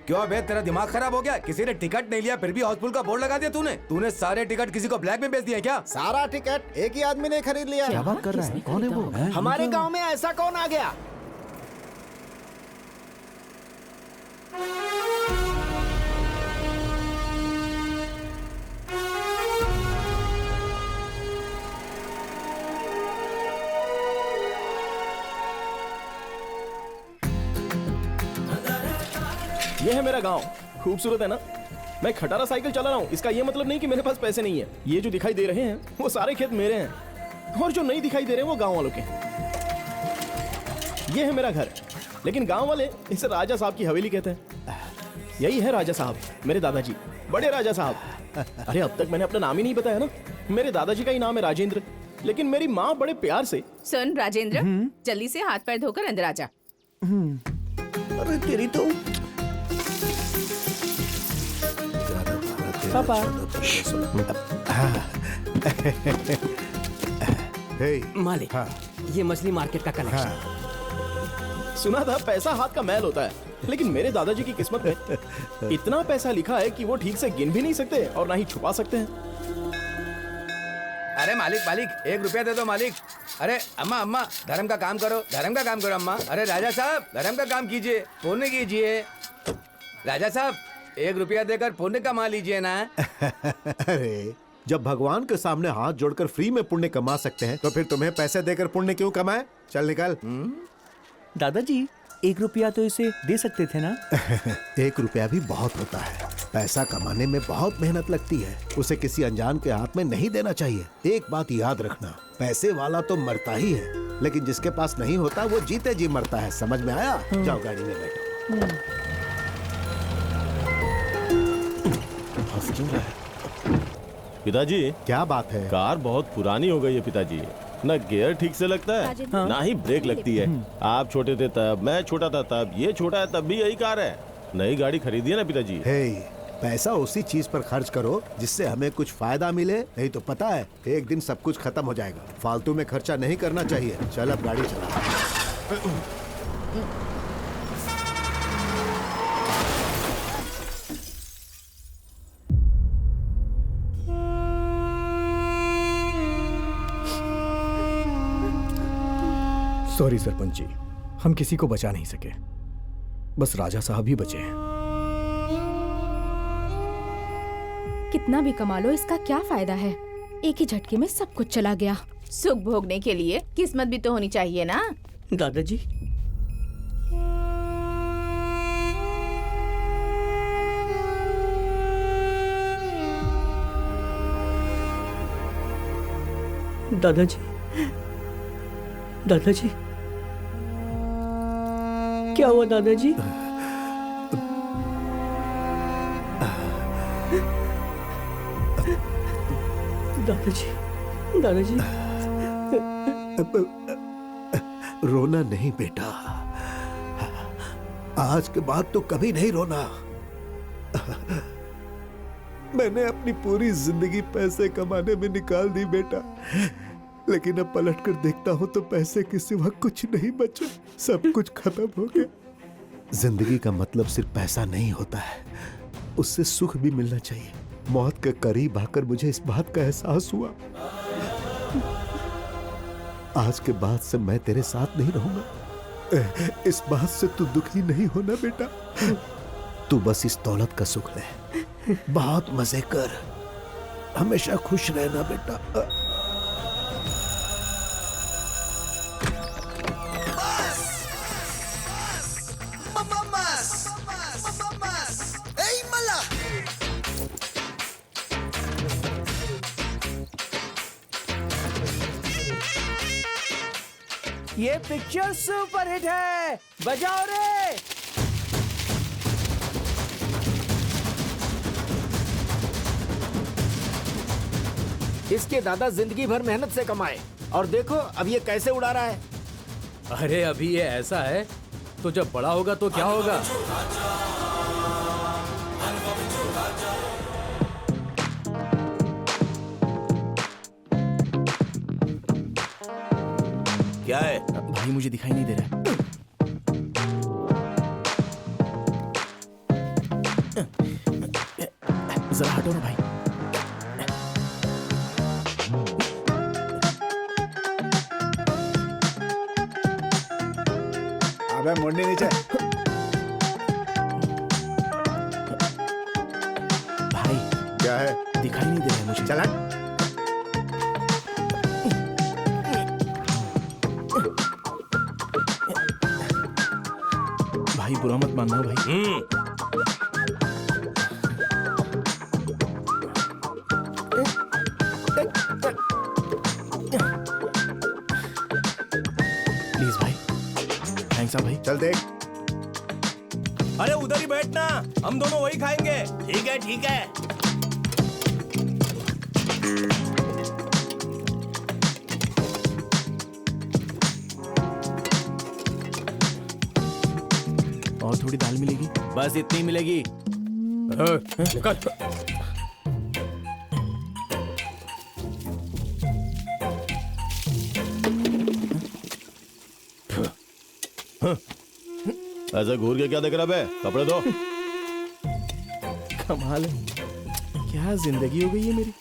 क्यों बे, तेरा दिमाग खराब हो गया? किसी ने टिकट नहीं लिया फिर भी हाउसफुल का बोर्ड लगा दिया तूने सारे टिकट किसी को ब्लैक में बेच दिए क्या? सारा टिकट एक ही आदमी ने खरीद लिया। क्या बात कर रहा है? कौन है वो? हमारे गांव में ऐसा कौन आ गया? ये है मेरा गांव, खूबसूरत है ना? मैं खटारा साइकिल चला रहा हूँ, इसका ये मतलब नहीं कि मेरे पास पैसे नहीं है। ये जो दिखाई दे रहे हैं वो सारे खेत मेरे हैं और जो नहीं दिखाई दे रहे हैं वो गांव वालों के। ये है मेरा घर, लेकिन गांव वाले इसे राजा साहब की हवेली कहते हैं। यही है राजा साहब, मेरे दादाजी, बड़े राजा साहब। अरे अब तक मैंने अपना नाम ही नहीं बताया ना। मेरे दादाजी का ही नाम है राजेंद्र, लेकिन मेरी माँ बड़े प्यार से। सुन राजेंद्र, जल्दी से हाथ पैर धोकर अंदर आ जा। अरे तेरी तो पापा। मालिक, ये मछली मार्केट का कलेक्शन। सुना था पैसा हाथ का मैल होता है, लेकिन मेरे दादाजी की किस्मत में इतना पैसा लिखा है कि वो ठीक से गिन भी नहीं सकते और ना ही छुपा सकते हैं। अरे मालिक 1 रुपया दे दो मालिक। अरे अम्मा धर्म का काम करो अम्मा। अरे राजा साहब धर्म का काम कीजिए, पुण्य कीजिए। राजा साहब 1 रुपया देकर पुण्य कमा लीजिए ना। अरे जब भगवान के सामने हाथ जोड़कर फ्री में पुण्य कमा सकते हैं तो फिर तुम्हें पैसे देकर पुण्य क्यों कमाए? चल निकल। दादाजी 1 रुपया तो इसे दे सकते थे ना? 1 रुपया भी बहुत होता है। पैसा कमाने में बहुत मेहनत लगती है, उसे किसी अनजान के हाथ में नहीं देना चाहिए। एक बात याद रखना, पैसे वाला तो मरता ही है, लेकिन जिसके पास नहीं होता वो जीते जी मरता है। समझ में आया? जाओ गाड़ी में बैठो। पिताजी, क्या बात है? कार बहुत पुरानी हो गई है पिताजी। न गियर ठीक से लगता है ना ही ब्रेक लगती है। आप छोटे थे तब, मैं छोटा था तब, ये छोटा है तब भी यही कार है। नई गाड़ी खरीदी है ना पिताजी। हे, पैसा उसी चीज पर खर्च करो जिससे हमें कुछ फायदा मिले, नहीं तो पता है एक दिन सब कुछ खत्म हो जाएगा। फालतू में खर्चा नहीं करना चाहिए। चल अब गाड़ी चला। सॉरी सरपंच जी, हम किसी को बचा नहीं सके, बस राजा साहब ही बचे हैं। कितना भी कमा लो इसका क्या फायदा है? एक ही झटके में सब कुछ चला गया। सुख भोगने के लिए किस्मत भी तो होनी चाहिए ना। दादाजी, दादाजी क्या हुआ दादाजी? दादाजी रोना नहीं बेटा, आज के बाद तो कभी नहीं रोना। मैंने अपनी पूरी जिंदगी पैसे कमाने में निकाल दी बेटा, लेकिन अब पलट कर देखता हूं तो पैसे के सिवा कुछ नहीं बचा। सब कुछ खत्म हो गया। जिंदगी का मतलब सिर्फ पैसा नहीं होता है, उससे सुख भी मिलना चाहिए। मौत के करीब आकर मुझे इस बात का एहसास हुआ। आज के बाद से मैं तेरे साथ नहीं रहूंगा। इस बात से तू दुखी नहीं होना बेटा। तू बस इस दौलत का सुख ले, बहुत मजे कर, हमेशा खुश रहना बेटा। ये पिक्चर सुपर हिट है, बजाओ रे। इसके दादा जिंदगी भर मेहनत से कमाए और देखो अब ये कैसे उड़ा रहा है। अरे अभी ये ऐसा है तो जब बड़ा होगा तो क्या होगा? क्या है? भाई मुझे दिखाई नहीं दे रहा है। जरा हटो ना भाई। अबे मुंडी नीचे। भाई क्या है? दिखाई नहीं दे रहा है मुझे। चला। भाई बुरा मत मानना भाई। प्लीज भाई, थैंक्स भाई। चल देख। अरे उधर ही बैठना, हम दोनों वही खाएंगे। ठीक है ठीक है। और थोड़ी दाल मिलेगी? बस इतनी मिलेगी। ऐसा घूर के क्या देख रहा है? कपड़े दो। कमाल है, क्या जिंदगी हो गई है मेरी।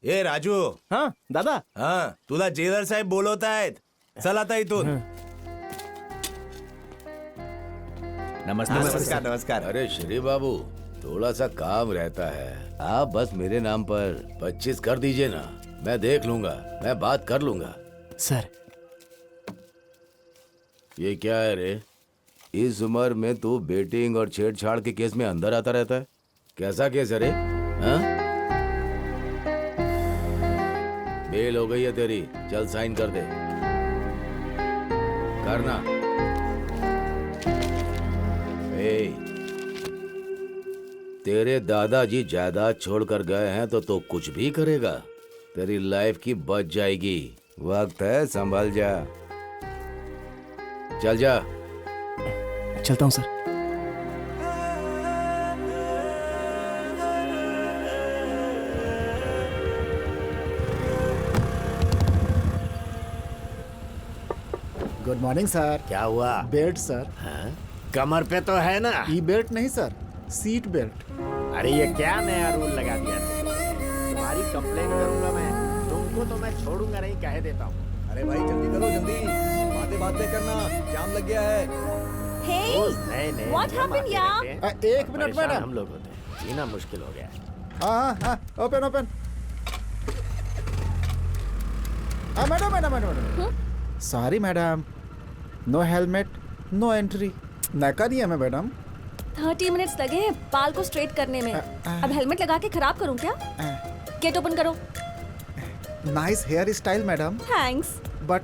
ए राजू. हाँ दादा. हाँ तुला जेलर साहेब बोलवत आहेत. चल आता इथून. नमस्कार। नमस्कार. अरे श्री बाबू, थोड़ा सा काम रहता है, आप बस मेरे नाम पर 25 कर दीजिए ना, मैं देख लूंगा, मैं बात कर लूंगा। सर ये क्या है रे? इस उम्र में तू बेटिंग और छेड़छाड़ के केस में अंदर आता रहता है? कैसा केस है रे? हाँ? बेल हो गई है तेरी, चल साइन कर दे। करना। तेरे दादाजी जायदाद छोड़कर गए हैं तो तू कुछ भी करेगा, तेरी लाइफ की बच जाएगी। वक्त है, संभल जा। चल जा। चलता हूँ सर। Good morning sir. क्या हुआ? Belt sir. हाँ? कमर पे तो है ना? ई बेल्ट नहीं सर, सीट बेल्ट। अरे ये क्या नया रूल लगा दिया तुम्हारी कंप्लेन करूंगा मैं। तुमको तो मैं छोड़ूंगा नहीं, कह देता हूँ। अरे भाई जल्दी करो, जल्दी बातें करना, जाम लग गया है। नहीं What happened, यार? एक मिनट मैडम। हम लोग होते हैं, जीना मुश्किल हो गया है। हाँ, open open. Madam. Sorry madam, no helmet, no entry. नका दिया मैं मैडम। 30 मिनट्स लगे हैं बाल को स्ट्रेट करने में। अब हेलमेट लगा के खराब करूं क्या? गेट ओपन करो। Nice hair style madam, thanks. But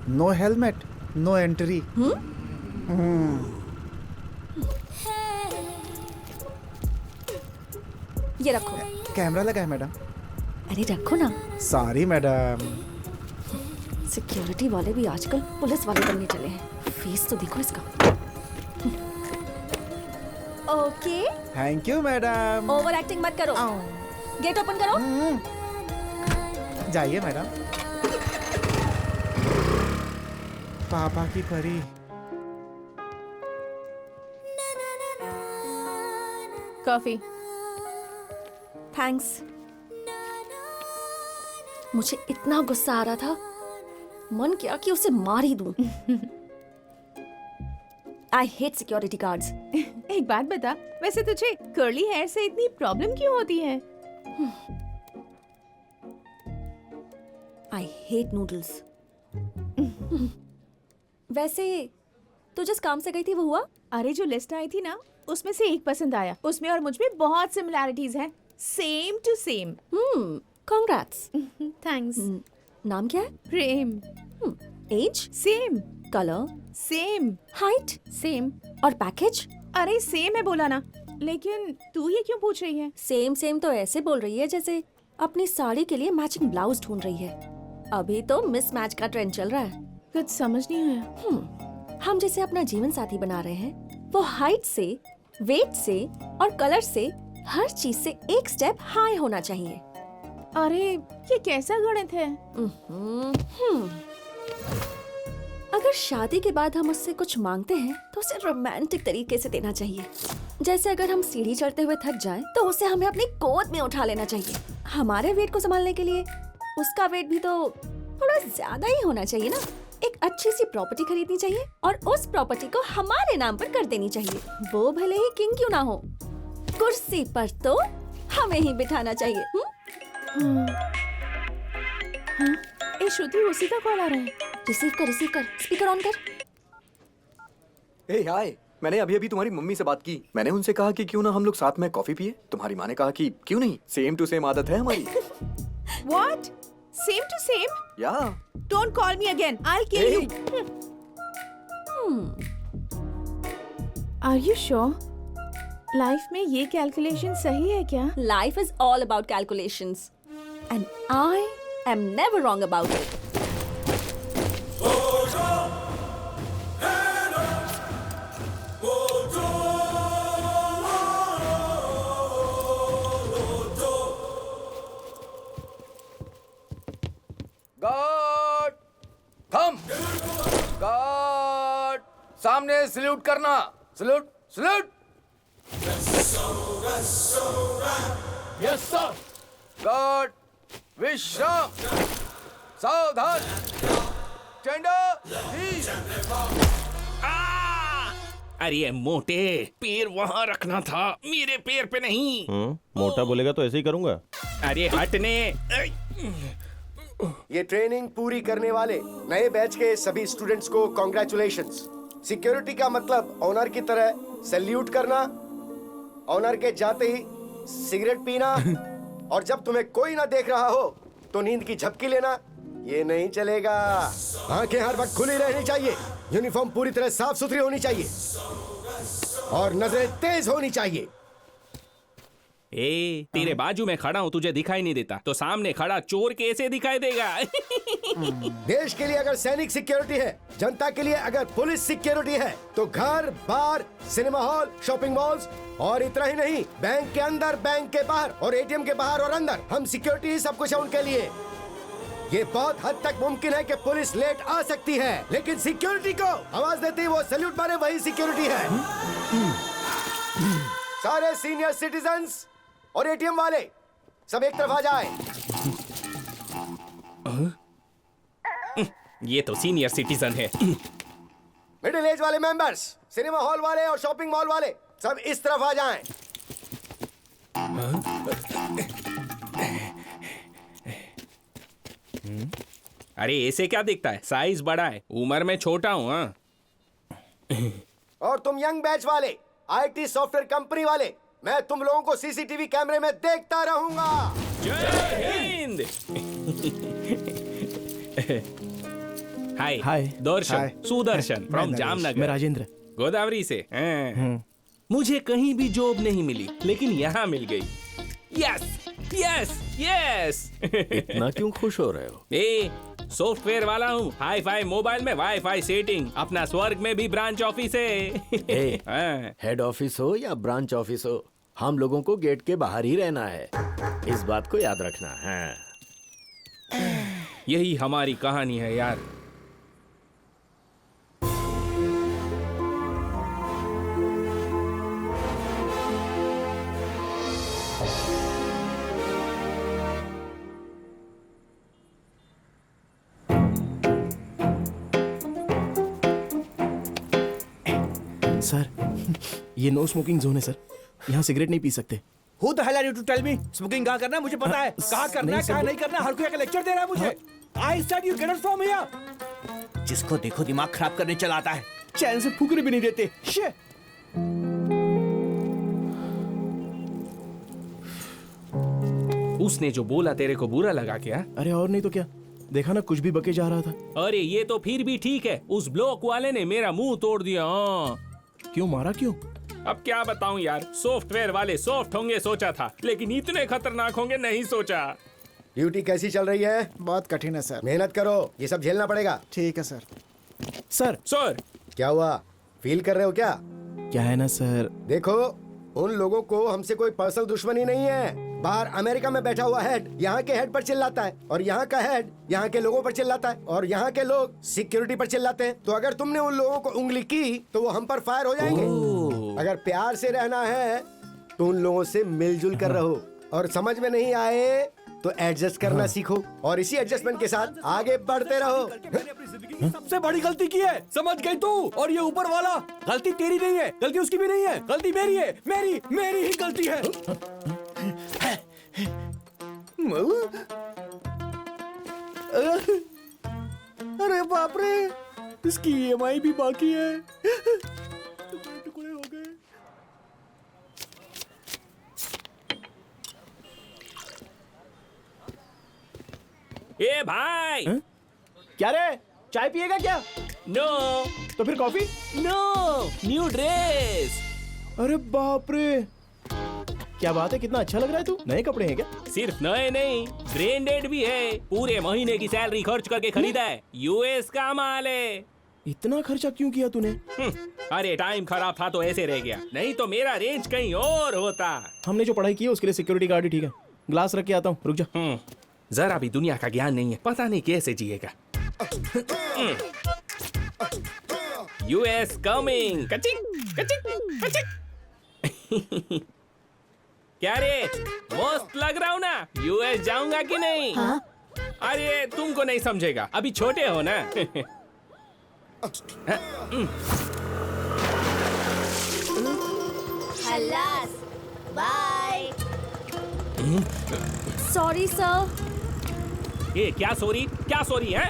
no helmet, no entry. ये रखो। कैमरा लगा है मैडम। अरे रखो ना। Sorry madam. सिक्योरिटी वाले भी आजकल पुलिस वाले बनने चले हैं। फेस तो देखो इसका। Okay. Thank you madam. Over acting मत करो। गेट ओपन करो। जाइए मैडम। पापा की परी। कॉफी। थैंक्स। मुझे इतना गुस्सा आ रहा था, मन किया कि उसे मार ही दूं। I hate security guards. एक बात बता, वैसे तुझे कर्ली हेयर से इतनी प्रॉब्लम क्यों होती है? I hate noodles. वैसे तू जिस काम से गई थी वो हुआ? अरे जो लिस्ट आई थी ना, उसमें से एक पसंद आया। उसमें और मुझ में बहुत सिमिलैरिटीज हैं, same to same. Congrats. Thanks. नाम क्या है? Prem. Age? Same. Colour? Same. Height? Same. और पैकेज? अरे सेम है बोला ना। लेकिन तू ये क्यों पूछ रही है? सेम सेम तो ऐसे बोल रही है जैसे अपनी साड़ी के लिए मैचिंग ब्लाउज ढूंढ रही है। अभी तो मिसमैच का ट्रेंड चल रहा है। कुछ समझ नहीं आया। हम जिसे अपना जीवन साथी बना रहे हैं, वो हाइट से, वेट से और कलर से हर चीज से एक स्टेप हाई होना चाहिए। अरे ये कैसा गणित है? अगर शादी के बाद हम उससे कुछ मांगते हैं तो उसे रोमांटिक तरीके से देना चाहिए। जैसे अगर हम सीढ़ी चढ़ते हुए थक जाएं, तो उसे हमें अपनी गोद में उठा लेना चाहिए। हमारे वेट को संभालने के लिए उसका वेट भी तो थोड़ा ज्यादा ही होना चाहिए ना। एक अच्छी सी प्रॉपर्टी खरीदनी चाहिए और उस प्रॉपर्टी को हमारे नाम पर कर देनी चाहिए, वो भले ही किंग क्यों ना हो। कुर्सी पर तो हमें ही बिठाना चाहिए। ए श्रुति, उसी का कॉल आ रहा है। रिसीव कर, स्पीकर ऑन कर। ए हाय, मैंने अभी अभी तुम्हारी मम्मी से बात की। मैंने उनसे कहा कि क्यों ना हम लोग साथ में कॉफी पिए। तुम्हारी माँ ने कहा कि क्यों नहीं, सेम टू सेम आदत है हमारी। What? Same to same? या Don't call me again. I'll kill you. Are you sure? Life में ये कैलकुलेशन सही है क्या? Life is all about calculations, and I am never wrong about it. Guard थम। गार्ड सामने सल्यूट करना। Salute salute. Yes sir. Guard विश्राम। सावधान। Tender please. अरे मोटे, पैर वहाँ रखना था, मेरे पैर पे नहीं। मोटा बोलेगा तो ऐसे ही करूंगा। अरे हटने। ये ट्रेनिंग पूरी करने वाले नए बैच के सभी स्टूडेंट्स को कॉन्ग्रेचुलेशंस। सिक्योरिटी का मतलब ऑनर की तरह सैल्यूट करना, ऑनर के जाते ही सिगरेट पीना और जब तुम्हें कोई ना देख रहा हो तो नींद की झपकी लेना, ये नहीं चलेगा। आंखें हर वक्त खुली रहनी चाहिए, यूनिफॉर्म पूरी तरह साफ सुथरी होनी चाहिए और नजरें तेज होनी चाहिए। ए, तेरे बाजू में खड़ा हूँ, तुझे दिखाई नहीं देता तो सामने खड़ा चोर कैसे दिखाई देगा? देश के लिए अगर सैनिक सिक्योरिटी है, जनता के लिए अगर पुलिस सिक्योरिटी है, तो घर, बार, सिनेमा हॉल, शॉपिंग मॉल्स और इतना ही नहीं, बैंक के अंदर, बैंक के बाहर और एटीएम के बाहर और अंदर, हम सिक्योरिटी ही सब कुछ है उनके लिए। ये बहुत हद तक मुमकिन है कि पुलिस लेट आ सकती है, लेकिन सिक्योरिटी को आवाज देते ही वो सैल्यूट मारे, वही सिक्योरिटी है। सारे सीनियर सिटीजन्स और एटीएम वाले सब एक तरफ आ जाए। ये तो सीनियर सिटीजन है। मिडिल एज वाले मेंबर्स, सिनेमा हॉल वाले और शॉपिंग मॉल वाले सब इस तरफ आ जाएं। अरे ऐसे क्या दिखता है? साइज बड़ा है, उम्र में छोटा हूँ। हाँ। और तुम यंग बैच वाले, आईटी सॉफ्टवेयर कंपनी वाले, मैं तुम लोगों को सीसीटीवी कैमरे में देखता रहूंगा। जय हिंद। हाय हाय। दर्शन, हाय। सुदर्शन फ्रॉम जामनगर। मैं राजेंद्र। गोदावरी से। मुझे कहीं भी जॉब नहीं मिली, लेकिन यहाँ मिल गई। Yes yes yes. इतना क्यों खुश हो रहे हो? ए, सॉफ्टवेयर वाला हूँ, हाई फाई मोबाइल में वाईफाई सेटिंग, अपना स्वर्ग में भी ब्रांच ऑफिस है। हेड ऑफिस हो या ब्रांच ऑफिस हो, हम लोगों को गेट के बाहर ही रहना है, इस बात को याद रखना है। यही हमारी कहानी है यार। सर ये नो स्मोकिंग जोन है सर, यहाँ सिगरेट नहीं पी सकते। Who the hell are you to tell me? Smoking कहाँ करना है मुझे पता है, कहाँ करना है कहाँ नहीं करना है, हर कोई आके लेक्चर दे रहा है मुझे। I said you get out from here. जिसको देखो दिमाग खराब करने चला आता है, चैन से फुकरे भी नहीं देते। Shit. उसने जो बोला तेरे को बुरा लगा क्या? अरे और नहीं तो क्या, देखा ना कुछ भी बके जा रहा था। अरे ये तो फिर भी ठीक है, उस ब्लॉक वाले ने मेरा मुंह तोड़ दिया। क्यों मारा क्यों? अब क्या बताऊं यार, सॉफ्टवेयर वाले सॉफ्ट होंगे सोचा था, लेकिन इतने खतरनाक होंगे नहीं सोचा। ड्यूटी कैसी चल रही है? बहुत कठिन है सर। मेहनत करो, ये सब झेलना पड़ेगा। ठीक है सर। सर क्या हुआ, फील कर रहे हो क्या? क्या है ना सर, देखो उन लोगों को हमसे कोई पर्सनल दुश्मनी नहीं है। बाहर अमेरिका में बैठा हुआ हेड यहाँ के हेड पर चिल्लाता है, और यहाँ का हेड यहाँ के लोगों पर चिल्लाता है, और यहाँ के लोग सिक्योरिटी पर चिल्लाते हैं। तो अगर तुमने उन लोगों को उंगली की तो वो हम पर फायर हो जाएंगे। अगर प्यार से रहना है तो उन लोगों से मिलजुल कर रहो, और समझ में नहीं आए तो एडजस्ट करना सीखो, और इसी एडजस्टमेंट के साथ आगे बढ़ते रहो। सबसे बड़ी गलती की है, समझ गई तू? और ये ऊपर वाला, गलती तेरी नहीं है, गलती उसकी भी नहीं है, गलती मेरी है, मेरी ही गलती है। अरे बाप रे, इसकी EMI भी बाकी है। टुकड़े हो गए। ए भाई, क्या रे, चाय पिएगा क्या? नो। तो फिर कॉफी? No, new dress. अरे बाप रे, क्या बात है, कितना अच्छा लग रहा है तू। नए कपड़े हैं क्या? सिर्फ नए नहीं, ब्रांडेड भी है। पूरे महीने की सैलरी खर्च करके खरीदा है, US का माल है। इतना खर्चा क्यों किया तूने? अरे टाइम खराब था तो ऐसे रह गया, नहीं तो मेरा रेंज कहीं और होता। हमने जो पढ़ाई की है उसके लिए सिक्योरिटी गार्ड ही ठीक है। ग्लास रख के आता हूँ, रुक जा। जरा भी दुनिया का ज्ञान नहीं है, पता नहीं कैसे जिएगा। US coming, कचिक कचिक कचिक। क्या रे, मस्त लग रहा हूँ ना? US जाऊंगा कि नहीं? हाँ? अरे तुमको नहीं समझेगा, अभी छोटे हो ना। खलास, बाय। Sorry sir. ये क्या सॉरी है?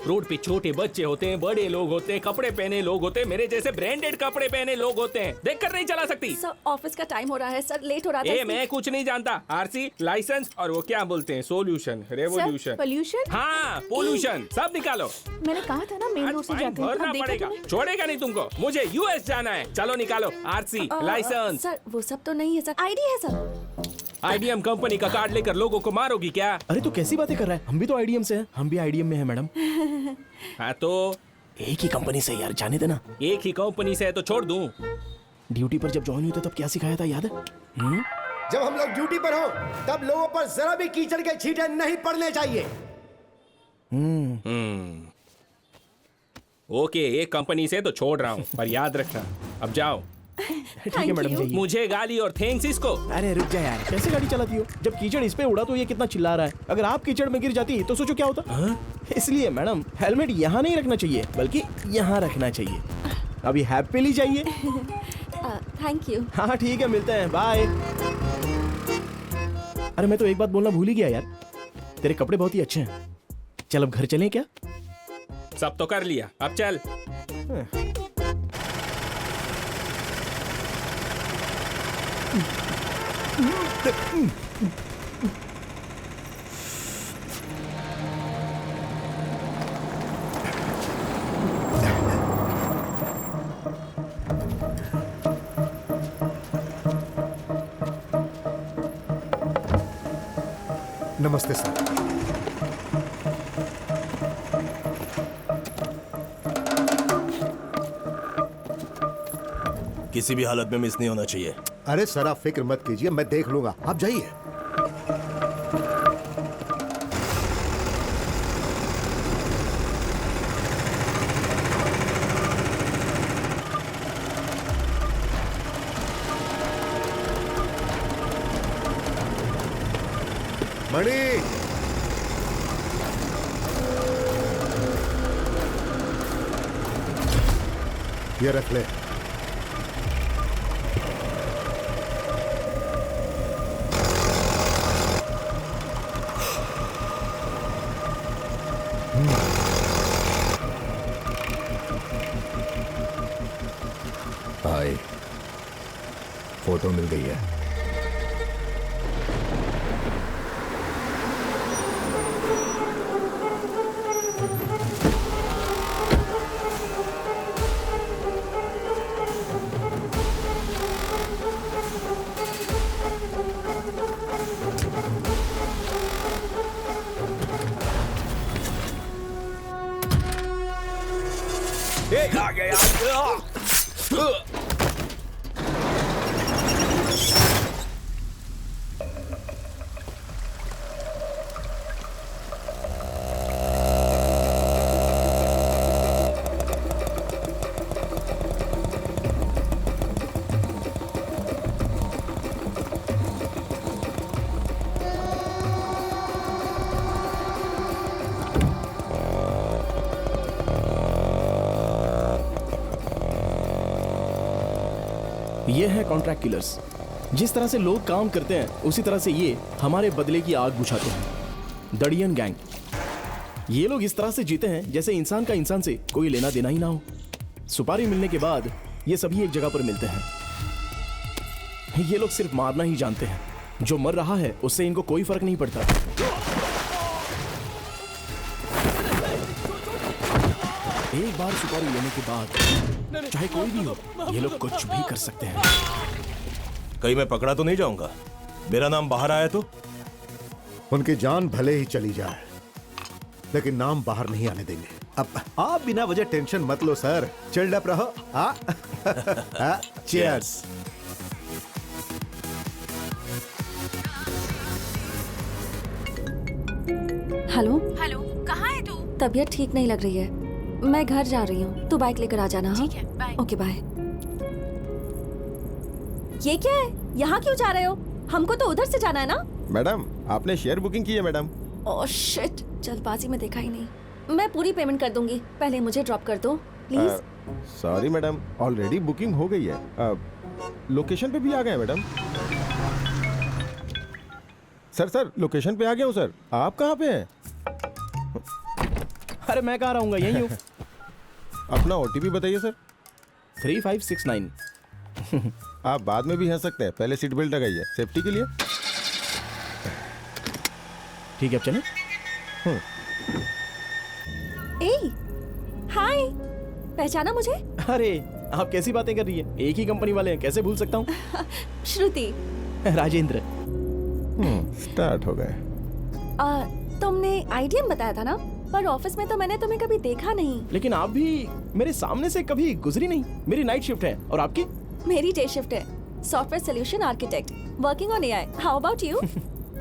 रोड पे छोटे बच्चे होते हैं, बड़े लोग होते हैं, कपड़े पहने लोग होते हैं, मेरे जैसे ब्रांडेड कपड़े पहने लोग होते हैं, देखकर नहीं चला सकती। सर ऑफिस का टाइम हो रहा है सर, लेट हो रहा था। मैं कुछ नहीं जानता। RC, लाइसेंस और वो क्या बोलते हैं, सोल्यूशन, रेवोल्यूशन, पोल्यूशन। हाँ पोल्यूशन, सब निकालो। मैंने कहा था ना मेन रोड से जाते हैं। भरना पड़ेगा, छोड़ेगा नहीं तुमको। मुझे US जाना है, चलो निकालो RC, लाइसेंस। सर वो सब तो नहीं है सर, ID है सर। IDM कंपनी का कार्ड लेकर लोगों को मारोगी क्या? अरे तू कैसी बातें कर रहा है, हम भी तो IDM से हैं। हम भी IDM में हैं मैडम। हाँ तो एक ही कंपनी से यार, जाने देना। एक ही कंपनी से है तो छोड़ दूं। ड्यूटी पर जब ज्वाइन हुए थे तब क्या सिखाया था, याद है? जब हम लोग ड्यूटी पर हो तब लोगों पर जरा भी कीचड़ के छींटे नहीं पड़ने चाहिए। ओके, एक कंपनी से तो छोड़ रहा हूँ, पर याद रखना। अब जाओ। ठीक है मैडम, जाइए। मुझे गाली और थैंक्स इसको। अरे रुक जा यार, कैसे गाड़ी चलाती हो? जब कीचड़ इस पे उड़ा तो ये कितना चिल्ला रहा है। अगर आप कीचड़ में गिर जाती तो सोचो क्या होता। इसलिए मैडम हेलमेट यहाँ नहीं रखना चाहिए, बल्कि यहाँ रखना चाहिए। अभी हैप्पीली जाइए। Thank you. हाँ ठीक है, मिलते हैं, बाय। अरे मैं तो एक बात बोलना भूल ही गया यार, तेरे कपड़े बहुत ही अच्छे हैं। चल अब घर चलें क्या? सब तो कर लिया, अब चल। नमस्ते सर। किसी भी हालत में मिस नहीं होना चाहिए। अरे सर आप फिक्र मत कीजिए, मैं देख लूंगा, आप जाइए। मणि, ये रख ले। फोटो मिल गई है। ये है कॉन्ट्रैक्ट किलर्स। जिस तरह से लोग काम करते हैं उसी तरह से ये हमारे बदले की आग बुझाते हैं। दड़ियन गैंग। ये लोग इस तरह से जीते हैं जैसे इंसान का इंसान से कोई लेना देना ही ना हो। सुपारी मिलने के बाद ये सभी एक जगह पर मिलते हैं। ये लोग सिर्फ मारना ही जानते हैं। जो मर रहा है उससे इनको कोई फर्क नहीं पड़ता। एक बार सुपारी लेने के बाद चाहे कोई भी हो, ये लोग कुछ भी कर सकते हैं। कहीं मैं पकड़ा तो नहीं जाऊंगा? मेरा नाम बाहर आया तो? उनकी जान भले ही चली जाए, लेकिन नाम बाहर नहीं आने देंगे। अब आप बिना वजह टेंशन मत लो सर, चिल्ड अप रहो। चीयर्स। हेलो, कहाँ है तू? तबीयत ठीक नहीं लग रही है, मैं घर जा रही हूँ। तू बाइक लेकर आ जाना। हाँ, ठीक है, बाय। Okay bye. ये क्या है? यहाँ क्यों जा रहे हो? हमको तो उधर से जाना है ना। मैडम, आपने शेयर बुकिंग की है मैडम? ओह शिट, जल्दबाजी में देखा ही नहीं। मैं पूरी पेमेंट कर दूंगी, पहले मुझे ड्रॉप कर दो please. Sorry madam, already booking हो गई है। लोकेशन पे भी आ गए मैडम। सर लोकेशन पे आ गया हूँ सर। आप कहाँ पे हैं? अरे मैं कहाँ रहूंगा, यहीं हूँ। अपना OTP बताइए सर। 3569। आप बाद में भी हंस सकते हैं, पहले सीट बेल्ट लगाइए सेफ्टी के लिए। ठीक है, अब चलें। ए, हाय, पहचाना मुझे? अरे आप कैसी बातें कर रही है? एक ही कंपनी वाले हैं, कैसे भूल सकता हूँ। श्रुति। राजेंद्र। स्टार्ट हो गए। तुमने IDM बताया था ना, पर ऑफिस में तो मैंने तुम्हें कभी देखा नहीं। लेकिन आप भी मेरे सामने से कभी गुजरी नहीं। मेरी नाइट शिफ्ट है और आपकी? मेरी डे शिफ्ट है। Software solution architect, working on AI। How about you?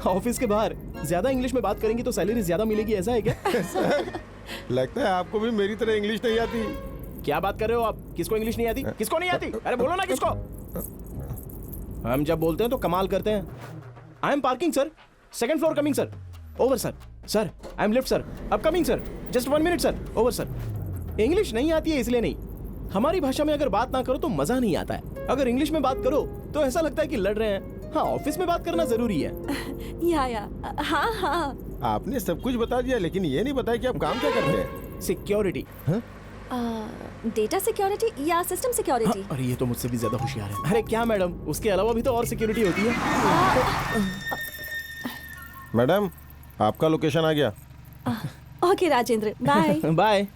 Office के बाहर ज्यादा इंग्लिश में बात करेंगी तो सैलरी ज्यादा मिलेगी, ऐसा है क्या? लगता है आपको भी मेरी तरह इंग्लिश नहीं आती। क्या बात कर रहे हो आप? किसको इंग्लिश नहीं आती? किसको नहीं आती? अरे बोलो ना किसको। हम जब बोलते हैं तो कमाल करते हैं। I am parking sir, second floor coming sir. Over sir. Sir I am lift sir, अब coming sir, just 1 minute sir. Over sir. English नहीं आती है इसलिए नहीं, हमारी भाषा में अगर बात ना करो तो मजा नहीं आता है। अगर इंग्लिश में बात करो तो ऐसा लगता है कि लड़ रहे हैं। हाँ, ऑफिस में बात करना जरूरी है। या हाँ हाँ। आपने सब कुछ बता दिया, लेकिन ये नहीं बताया कि आप काम क्या करते हैं। सिक्योरिटी। डेटा सिक्योरिटी या सिस्टम सिक्योरिटी? अरे ये तो मुझसे भी ज्यादा होशियार है। अरे क्या मैडम, उसके अलावा भी तो और सिक्योरिटी होती है। मैडम, आपका लोकेशन आ गया। Okay Rajendra, bye. Bye.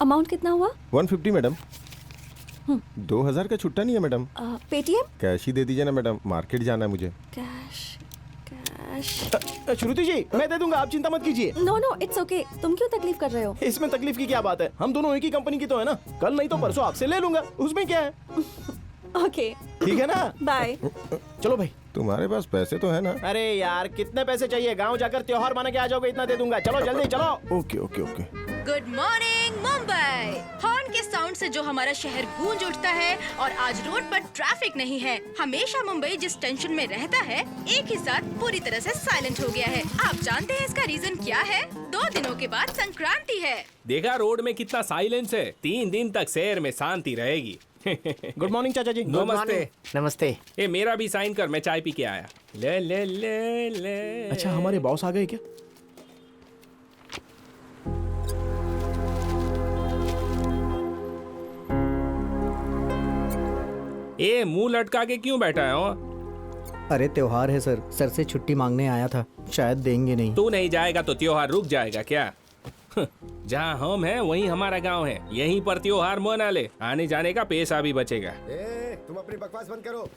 Amount कितना हुआ? 150 मैडम। 2000 का छुट्टा नहीं है मैडम। पेटीएम? कैश ही दे दीजिए ना मैडम, मार्केट जाना है मुझे। Cash cash. श्रुति जी, मैं दे दूंगा, आप चिंता मत कीजिए। No no, it's okay. तुम क्यों तकलीफ कर रहे हो? इसमें तकलीफ की क्या बात है? हम दोनों एक ही कंपनी की तो है ना। कल नहीं तो परसों आपसे ले लूंगा, उसमें क्या है। ओके ठीक है ना। बाय। चलो भाई। तुम्हारे पास पैसे तो है ना? अरे यार, कितने पैसे चाहिए? गांव जाकर त्योहार माना के आ जाओगे, इतना दे दूंगा। चलो जल्दी चलो। Okay okay okay. Good morning Mumbai. Horn के साउंड से जो हमारा शहर गूंज उठता है और आज रोड पर ट्रैफिक नहीं है। हमेशा मुंबई जिस टेंशन में रहता है, एक ही साथ पूरी तरह से साइलेंट हो गया है। आप जानते हैं इसका रीजन क्या है? 2 दिनों के बाद संक्रांति है। देखा रोड में कितना साइलेंस है। 3 दिन तक शहर में शांति रहेगी। गुड मॉर्निंग चाचा जी। नमस्ते। नमस्ते। ये मेरा भी साइन कर, मैं चाय पी के आया। ले ले ले ले। अच्छा, हमारे बॉस आ गए क्या? ए मुंह लटका के क्यों बैठा है? हो अरे त्योहार है सर, सर से छुट्टी मांगने आया था, शायद देंगे नहीं। तू नहीं जाएगा तो त्योहार रुक जाएगा क्या? जहाँ हम हैं वहीं हमारा गांव है, यहीं पर त्योहार मना ले, आने जाने का पैसा भी बचेगा। तुम अपनी बकवास बंद करो।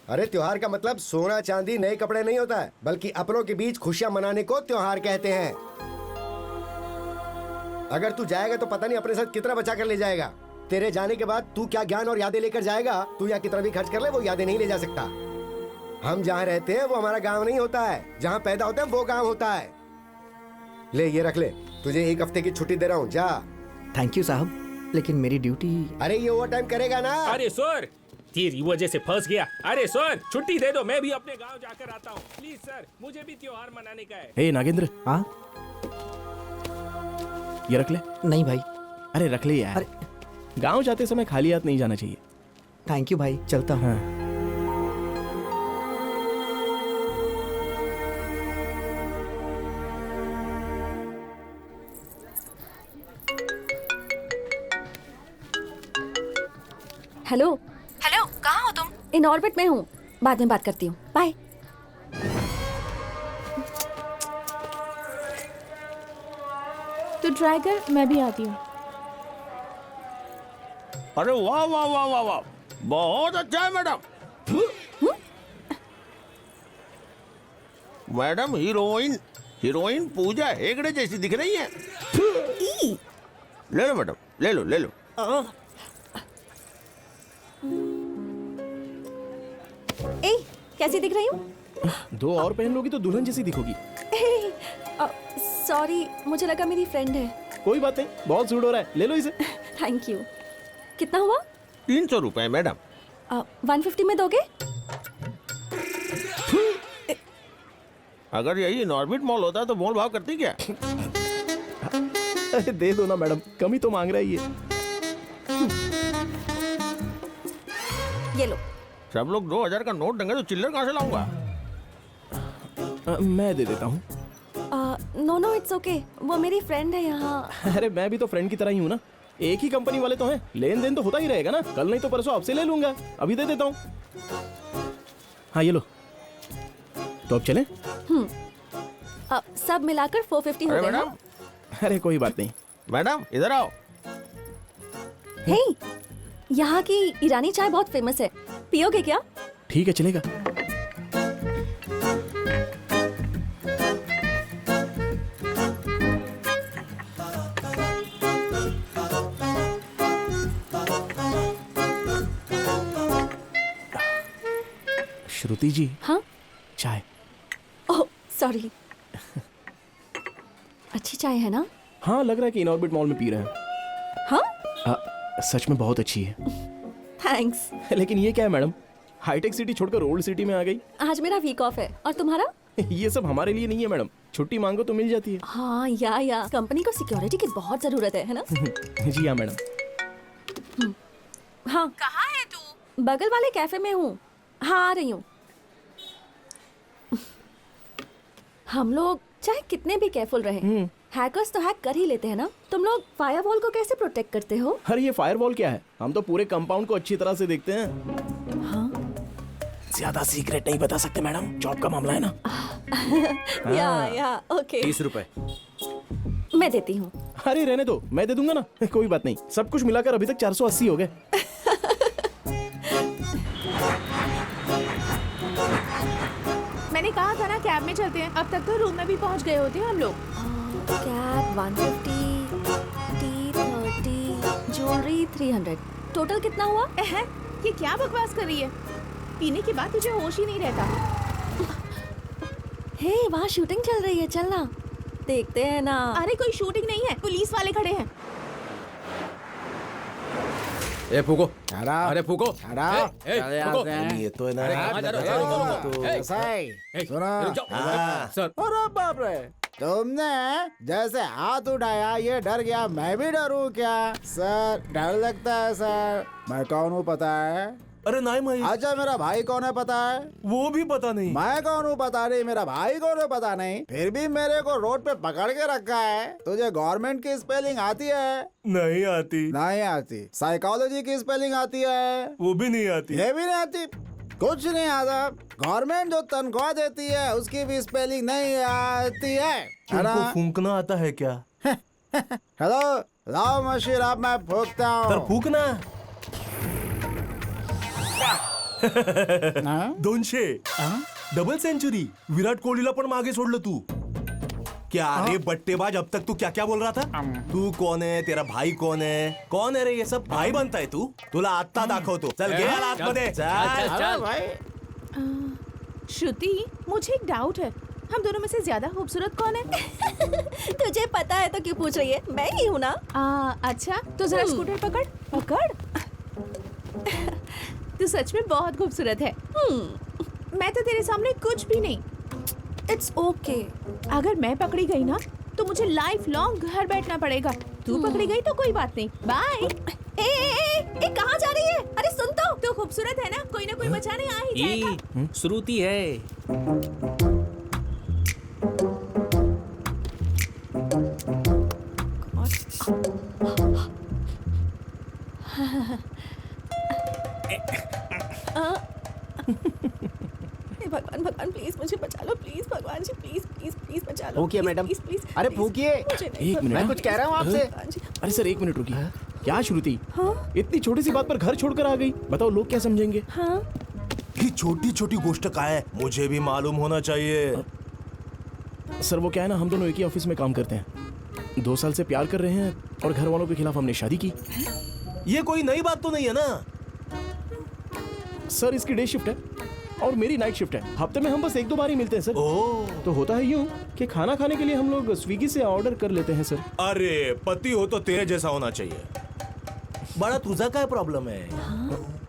अरे त्योहार का मतलब सोना चांदी नए कपड़े नहीं होता है, बल्कि अपनों के बीच खुशियां मनाने को त्योहार कहते हैं। अगर तू जाएगा तो पता नहीं अपने साथ कितना बचा कर ले जाएगा। तेरे जाने के बाद तू क्या ज्ञान और यादें लेकर जाएगा? तू यहाँ कितना भी खर्च कर ले, वो यादें नहीं ले जा सकता। हम जहाँ रहते हैं वो हमारा गांव नहीं होता है, जहाँ पैदा होते हैं वो गांव होता है। ले ये रख ले, तुझे 1 हफ्ते की छुट्टी दे रहा हूँ, जा। थैंक यू साहब, लेकिन मेरी ड्यूटी। अरे ये ओवर टाइम करेगा ना? अरे सर, तेरी वजह से फंस गया। अरे सर छुट्टी दे दो, मैं भी अपने गांव जाकर आता हूँ। प्लीज सर, मुझे भी त्योहार मनाने का है। हे नागेंद्र, हाँ ये रख ले। नहीं भाई। अरे रख ले यार। अरे गांव जाते समय खाली हाथ नहीं जाना चाहिए। थैंक यू भाई, चलता हूँ। हाँ। हेलो हेलो, कहाँ हो तुम? इन ऑर्बिट में हूँ, बाद में बात करती हूँ, बाय। तो ट्राई कर, मैं भी आती हूँ। अरे वाह वाह वाह वाह वाह, बहुत अच्छा है madam. Madam heroine heroine Pooja Hegde जैसी दिख रही है। ले लो मैडम, ले लो ले लो। ए, कैसी दिख रही हूँ? 2 और पहन लोगी तो दुल्हन जैसी दिखोगी। सॉरी, मुझे लगा मेरी फ्रेंड है। कोई बात नहीं, बहुत सूट हो रहा है, ले लो इसे। Thank you. कितना हुआ? 300 रुपए मैडम। 150 में दोगे? अगर यही इनऑर्बिट मॉल होता तो मोल भाव करती क्या? अरे दे दो ना मैडम, कम ही तो मांग रहा है ये। ये लो। सब लोग 2000 का नोट देंगे तो चिल्लर कहाँ से लाऊंगा? मैं दे देता हूँ। नो नो इट्स ओके, वो मेरी फ्रेंड है यहाँ। अरे मैं भी तो फ्रेंड की तरह ही हूँ ना, एक ही कंपनी वाले तो हैं, लेन देन तो होता ही रहेगा ना। कल नहीं तो परसों आपसे ले लूंगा, अभी दे देता हूँ। हाँ ये लो, तो अब चलें? सब मिलाकर 450 हो गए ना? अरे कोई बात नहीं। मैडम इधर आओ। हे, यहाँ की ईरानी चाय बहुत फेमस है, पियोगे क्या? ठीक है चलेगा। श्रुति जी। हाँ? चाय। Oh sorry. अच्छी चाय है ना? हाँ लग रहा है कि इनऑर्बिट मॉल में पी रहे हैं। हाँ? सच में बहुत अच्छी है। थैंक्स। लेकिन ये क्या है मैडम, हाईटेक सिटी छोड़कर ओल्ड सिटी में आ गई। आज मेरा वीक ऑफ है, और तुम्हारा? ये सब हमारे लिए नहीं है मैडम, छुट्टी मांगो तो मिल जाती है। हाँ या कंपनी को सिक्योरिटी की बहुत जरूरत है ना? जी हाँ मैडम। हाँ। कहाँ है तू? बगल वाले कैफे में हूँ। हाँ आ रही हूँ। हम लोग चाहे कितने भी केयरफुल रहे, हैकर्स तो हैक कर ही लेते हैं ना। तुम लोग फायरवॉल को कैसे प्रोटेक्ट करते हो? अरे ये फायरवॉल क्या है, हम तो पूरे कंपाउंड को अच्छी तरह से देखते हैं। हाँ? ज्यादा सीक्रेट नहीं बता सकते मैडम, जॉब का मामला है ना। या ओके। 30 रुपए मैं देती हूँ। अरे रहने दो, मैं दे दूंगा ना। कोई बात नहीं, सब कुछ मिलाकर अभी तक 480 हो गए। मैंने कहा था ना कैब में चलते हैं, अब तक तो रूम में भी पहुंच गए होते हैं हम लोग। कैब 150, टी 30, ज्वेलरी 300, टोटल कितना हुआ? ये क्या बकवास कर रही है? पीने के बाद तुझे होश ही नहीं रहता। हे वहाँ शूटिंग चल रही है, चलना देखते हैं ना। अरे कोई शूटिंग नहीं है, पुलिस वाले खड़े हैं। ए फूको, अरे फूको, फूको। ये तो है ना। सर, अरे बाप रे, तुमने जैसे हाथ उठाया ये डर गया, मैं भी डरूं क्या? सर डर लगता है सर। मैं कौन हूँ पता है? अरे नहीं भाई। अच्छा मेरा भाई कौन है पता है? वो भी पता नहीं। मैं कौन हूँ पता नहीं, मेरा भाई कौन है पता नहीं, फिर भी मेरे को रोड पे पकड़ के रखा है। तुझे गवर्नमेंट की स्पेलिंग आती है? नहीं आती। नहीं आती। साइकोलॉजी की स्पेलिंग आती है? वो भी नहीं आती। ये भी नहीं आती। कुछ नहीं आता। गवर्नमेंट जो तनख्वाह देती है उसकी भी स्पेलिंग नहीं आती है। तुमको फूंकना आता है क्या? हेलो, लाओ मशीन, अब मैं फूंकता हूँ। तर फूंकना। 200 डबल सेंचुरी. विराट कोहलीला पण मागे सोडलं तू. क्या रे बट्टेबाज, अब तक तू क्या क्या बोल रहा था? तू कौन है, तेरा भाई कौन है, कौन है रे ये सब? भाई बनताय तू? तुला आत्ता दाखवतो. चल गे आतमध्ये. चल भाई। श्रुति, मुझे एक डाउट है, हम दोनों में से ज्यादा खूबसूरत कौन है? तुझे पता है तो क्यों पूछ रही है? मैं ही हूँ ना। अच्छा, तो जरा स्कूटर पकड़ पकड़। तू सच में बहुत खूबसूरत है। मैं तो तेरे सामने कुछ भी नहीं। It's okay. अगर मैं पकड़ी गई ना तो मुझे लाइफ लॉन्ग घर बैठना पड़ेगा। तू पकड़ी गई तो कोई बात नहीं। बाय। ए कहाँ जा रही है? अरे सुन तो। तू खूबसूरत है ना कोई बचाने आ ही जाएगा। श्रुति है। भगवान भगवान प्लीज मुझे बचा लो, प्लीज भगवान जी, प्लीज प्लीज प्लीज बचा लो। फूकिए मैडम। Please please. अरे फूकिए। एक मिनट, मैं कुछ कह रहा हूँ आपसे। अरे सर एक मिनट रुकिए। क्या श्रुति, इतनी छोटी सी बात पर घर छोड़कर आ गई? बताओ लोग क्या समझेंगे? हाँ ही छोटी छोटी गोष्ट का है, मुझे भी मालूम होना चाहिए। सर वो क्या है ना, हम दोनों एक ही ऑफिस में काम करते हैं, 2 साल से प्यार कर रहे हैं और घर वालों के खिलाफ हमने शादी की। ये कोई नई बात तो नहीं है ना? सर इसकी डे शिफ्ट है और मेरी नाइट शिफ्ट है। हफ्ते में हम बस 1-2 बार ही मिलते हैं सर। तो होता है यूं कि खाना खाने के लिए हम लोग स्विगी से ऑर्डर कर लेते हैं सर। अरे पति हो तो तेरे जैसा होना चाहिए। बड़ा तुझा क्या प्रॉब्लम है?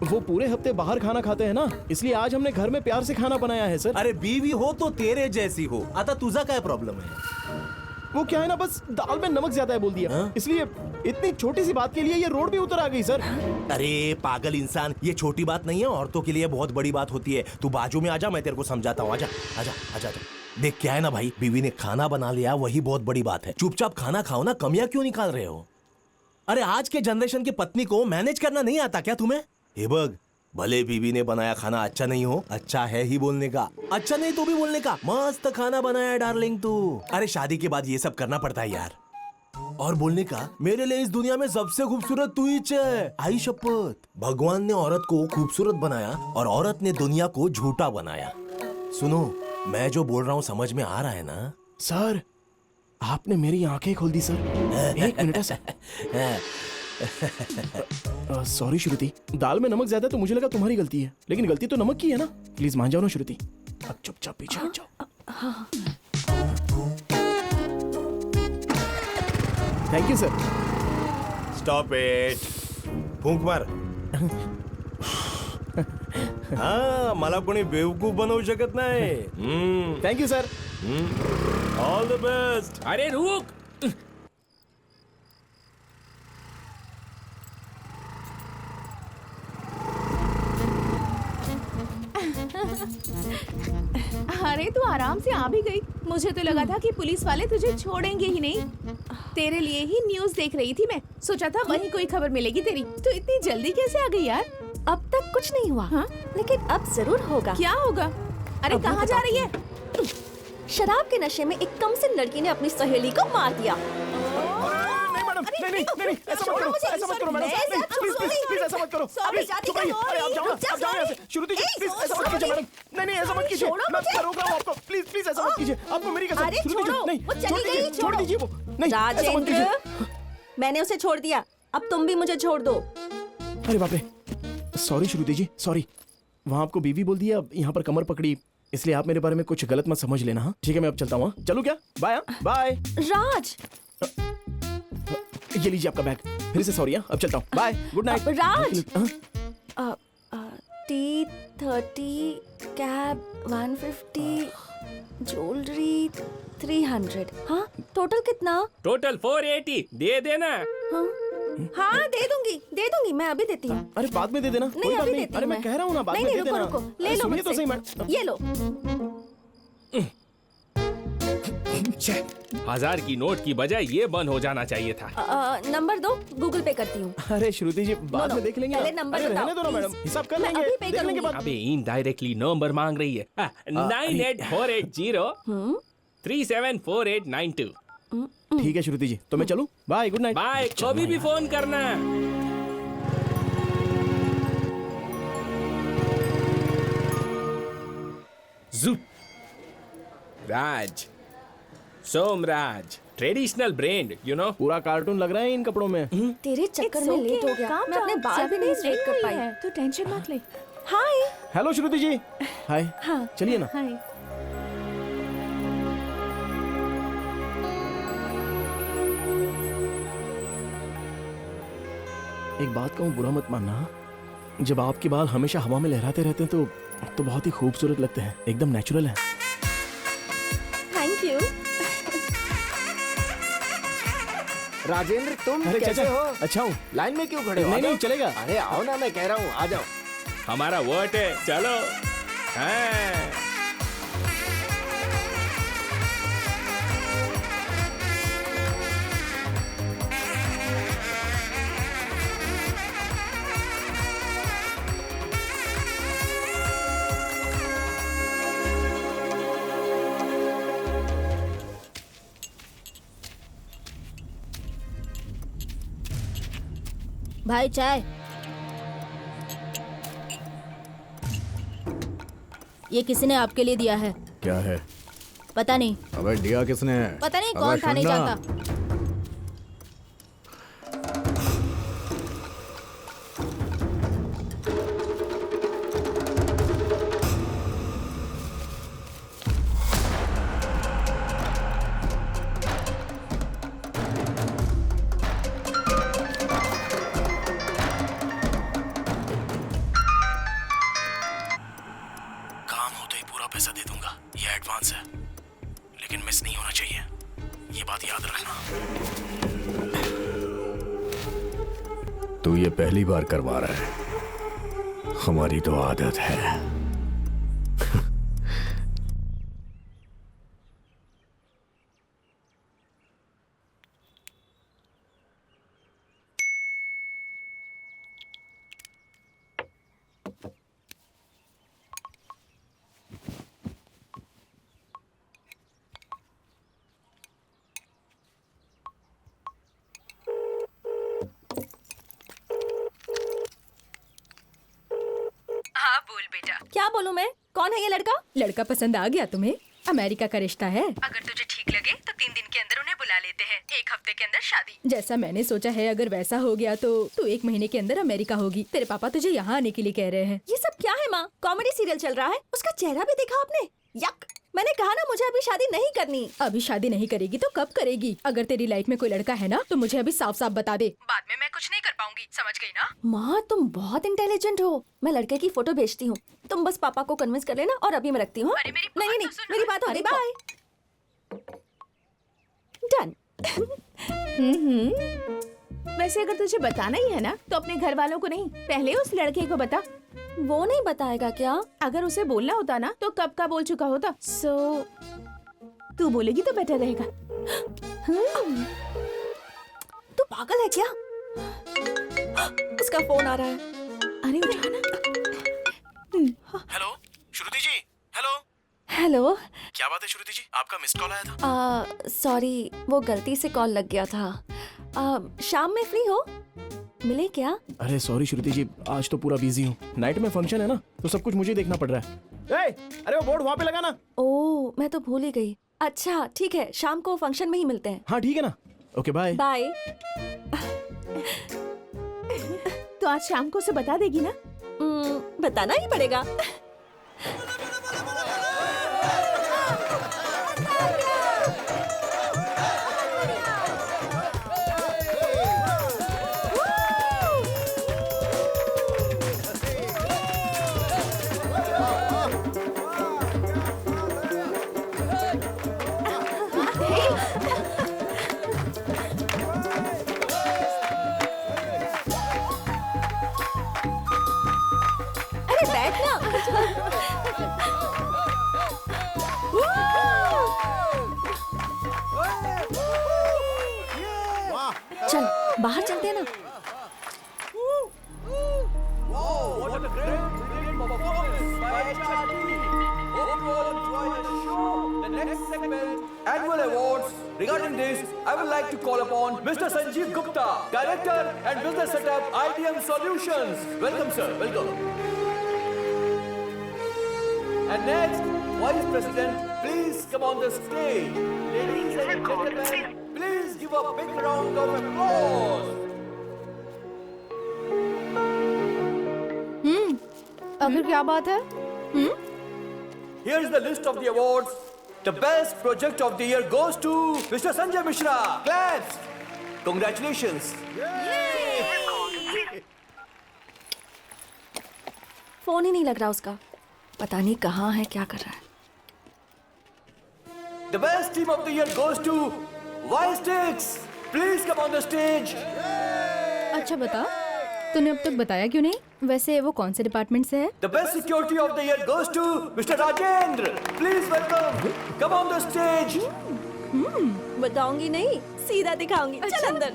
वो पूरे हफ्ते बाहर खाना खाते हैं ना, इसलिए आज हमने घर में प्यार से खाना बनाया है सर। अरे बीवी हो तो तेरे जैसी हो। आता तुझा क्या प्रॉब्लम है? वो क्या है ना, बस दाल में नमक ज्यादा है बोल दिया, इसलिए इतनी छोटी सी बात के लिए ये रोड भी उतर आ गई सर। अरे पागल इंसान, ये छोटी बात नहीं है, औरतों के लिए बहुत बड़ी बात होती है। तू बाजू में आजा, मैं तेरे को समझाता हूँ। आजा आजा आजा आजा। देख क्या है ना भाई, बीवी ने खाना बना लिया वही बहुत बड़ी बात है। चुपचाप खाना खाओ ना, कमियां क्यों निकाल रहे हो? अरे आज के जनरेशन की पत्नी को मैनेज करना नहीं आता क्या तुम्हें? हे बग, भले बीवी ने बनाया खाना अच्छा नहीं हो, अच्छा है ही बोलने का, अच्छा नहीं तो भी बोलने का। मस्त खाना बनाया डार्लिंग तू। अरे शादी के बाद ये सब करना पड़ता है यार। और बोलने का, मेरे लिए इस दुनिया में सबसे खूबसूरत तू ही है। आई शपथ, भगवान ने औरत को खूबसूरत बनाया और औरत ने दुनिया को झूठा बनाया। सुनो, मैं जो बोल रहा हूँ समझ में आ रहा है ना? सर आपने मेरी आंखें खोल दी सर। एक मिनट सर। सॉरी श्रुति, दाल में नमक ज्यादा तो मुझे लगा तुम्हारी गलती है, लेकिन गलती तो नमक की है ना। प्लीज मान जाओ ना श्रुति, अब चुपचाप पीछे हट जाओ। Thank you sir. Stop it, फूंक मार। हाँ, मला कोणी बेवकूफ बनवू शकत नाही। Thank you sir. All the best. अरे रुक। अरे तू आराम से आ भी गई। मुझे तो लगा था कि पुलिस वाले तुझे छोड़ेंगे ही नहीं। तेरे लिए ही न्यूज़ देख रही थी मैं, सोचा था वहीं कोई खबर मिलेगी तेरी। तो इतनी जल्दी कैसे आ गई यार? अब तक कुछ नहीं हुआ। हाँ? लेकिन अब जरूर होगा। क्या होगा? अरे कहाँ जा रही है? शराब के नशे में एक कम से लड़की ने अपनी सहेली को मार दिया। नहीं, ऐसा मत करो, ऐसा मत करो मैडम, प्लीज ऐसा मत करो। अरे आप जाओ यहाँ से। श्रुति जी प्लीज ऐसा मत कीजिए मैडम। नहीं ऐसा मत कीजिए, मैं रोक रहा हूँ आपको। प्लीज ऐसा मत कीजिए, आपको मेरी कसम। श्रुति जी नहीं, छोड़ दीजिए वो। नहीं ऐसा मत कीजिए। मैंने उसे छोड़ दिया, अब तुम भी मुझे छोड़ दो। अरे बाप रे, सॉरी श्रुति जी, सॉरी। वहाँ आपको बीवी बोल दिया, यहाँ पर कमर पकड़ी, इसलिए आप मेरे बारे में कुछ गलत मत समझ लेना। हाँ ठीक है, मैं अब चलता हूँ। चलूँ क्या? Bye bye. राज, ये लीजिए आपका बैग। फिर से सॉरी, अब चलता हूँ। Bye, good night. Raj, T30 cab 150 jewellery 300। हाँ टोटल कितना? टोटल 480 दे देना। हाँ हाँ दे दूंगी मैं अभी देती हूँ। अरे बाद में दे देना, नहीं, कोई बात अभी नहीं। देती हूँ अरे मैं मैं। कह रहा हूँ ना, बाद नहीं, में नहीं, दे रुको, देना। रुको, ले अरे लो सुनिए तो मुझसे। सही मैडम। ये लो। 1000 की नोट की बजाय ये बंद हो जाना चाहिए था। नंबर दो, गूगल पे करती हूँ। अरे श्रुति जी बाद में देख लेंगे। पहले नंबर अरे रहने बताओ, दो ना मैडम, please। हिसाब कर मैं लेंगे, अभी पे देख लेंगे करूंगी। बाद। अबे इनडायरेक्टली नंबर मांग रही है। 9848 374892। ठीक है श्रुति जी, तो मैं चलूं? Bye, good night. बाय, कभी भी फोन करना। जुप Raj, Somraj, traditional brand, you know. पूरा कार्टून लग रहा है इन कपड़ों में। तेरे चक्कर It's में okay, लेट हो गया, calm मैं अपने down, बाल भी नहीं 7 स्ट्रेट कर days पाई। हुई है, तू टेंशन मत ले। हाय। हेलो श्रुति जी। हाय। हाँ। चलिए ना। हाय। एक बात कहूँ, बुरा मत मानना, जब आपके बाल हमेशा हवा में लहराते रहते हैं तो बहुत ही खूबसूरत लगते हैं, एकदम नेचुरल है। Thank you. राजेंद्र तुम अरे कैसे चाचा, हो? अच्छा हूँ। लाइन में क्यों खड़े हो? नहीं, आ जाओ। नहीं, चलेगा। अरे आओ ना, मैं कह रहा हूँ आ जाओ। हमारा वोट है, चलो। हाँ। भाई चाय। ये किसी ने आपके लिए दिया है। क्या है? पता नहीं। अबे दिया किसने? पता नहीं अबे कौन था, नहीं सुनना। जानता। काम हो तो ही पूरा पैसा दे दूंगा, ये एडवांस है, लेकिन मिस नहीं होना चाहिए, ये बात याद रखना। तू ये पहली बार करवा रहा है, हमारी तो आदत है। हाँ बोल बेटा। क्या बोलूं मैं? कौन है ये लड़का? लड़का पसंद आ गया तुम्हें? अमेरिका का रिश्ता है। अगर तुझे ठीक लगे तो 3 दिन के अंदर उन्हें बुला लेते हैं, 1 हफ्ते के अंदर शादी। जैसा मैंने सोचा है, अगर वैसा हो गया तो तू 1 महीने के अंदर अमेरिका होगी। तेरे पापा तुझे यहाँ आने के लिए कह रहे हैं। ये सब क्या है माँ? कॉमेडी सीरियल चल रहा है, उसका चेहरा भी देखा आपने? यक! मैंने कहा ना मुझे अभी शादी नहीं करनी। अभी शादी नहीं करेगी तो कब करेगी? अगर तेरी लाइफ में कोई लड़का है ना तो मुझे अभी साफ साफ बता दे। बाद में मैं कुछ नहीं कर पाऊंगी, समझ गई ना? माँ तुम बहुत इंटेलिजेंट हो। मैं लड़के की फोटो भेजती हूँ, तुम बस पापा को कन्विंस कर लेना और अभी मैं रखती हूँ। नहीं नहीं, मेरी बात हो रही। बाय। डन। वैसे अगर तुझे बताना ही है ना तो अपने घर वालों को नहीं, पहले उस लड़के को बता। वो नहीं बताएगा क्या? अगर उसे बोलना होता ना तो कब का बोल चुका होता। तू बोलेगी तो बेटर रहेगा। तू पागल है क्या? उसका फोन आ रहा है। अरे उठाना। हेलो श्रुति जी। हेलो। हेलो। क्या बात है श्रुति जी, आपका मिस कॉल आया था। सॉरी, वो गलती से कॉल लग गया था। शाम में फ्री हो? मिले क्या? अरे सॉरी श्रुति जी, आज तो पूरा बिजी हूँ, नाइट में फंक्शन है ना, तो सब कुछ मुझे देखना पड़ रहा है। अरे वो बोर्ड वहाँ पे लगाना। ओह, मैं तो भूल ही गई। अच्छा ठीक है, शाम को फंक्शन में ही मिलते हैं। हाँ ठीक है ना, ओके बाय। बाय। तो आज शाम को उसे बता देगी ना? बताना ही पड़ेगा। बाहर चलते हैं ना। Annual awards. Regarding this, I would like to call upon Mr. Sanjeev Gupta, Director and Business Setup IBM Solutions. Welcome, sir. Welcome. And next, Vice President, please come on the stage. Ladies and gentlemen, please give a big round of applause. अगर क्या बात है? Here is the list of the awards. The best project of the year goes to Mr. Sanjay Mishra. Claps. Congratulations. Phone ही नहीं लग रहा उसका, पता नहीं कहाँ है, क्या कर रहा है। The best team of the year goes to Y-Sticks. Please come on the stage. अच्छा बता, तूने अब तक बताया क्यों नहीं? वैसे वो कौन से डिपार्टमेंट से है? The best security of the year goes to Mr. Rajendra. Please welcome. Come on the stage. बताऊंगी नहीं, सीधा दिखाऊंगी। चल अंदर।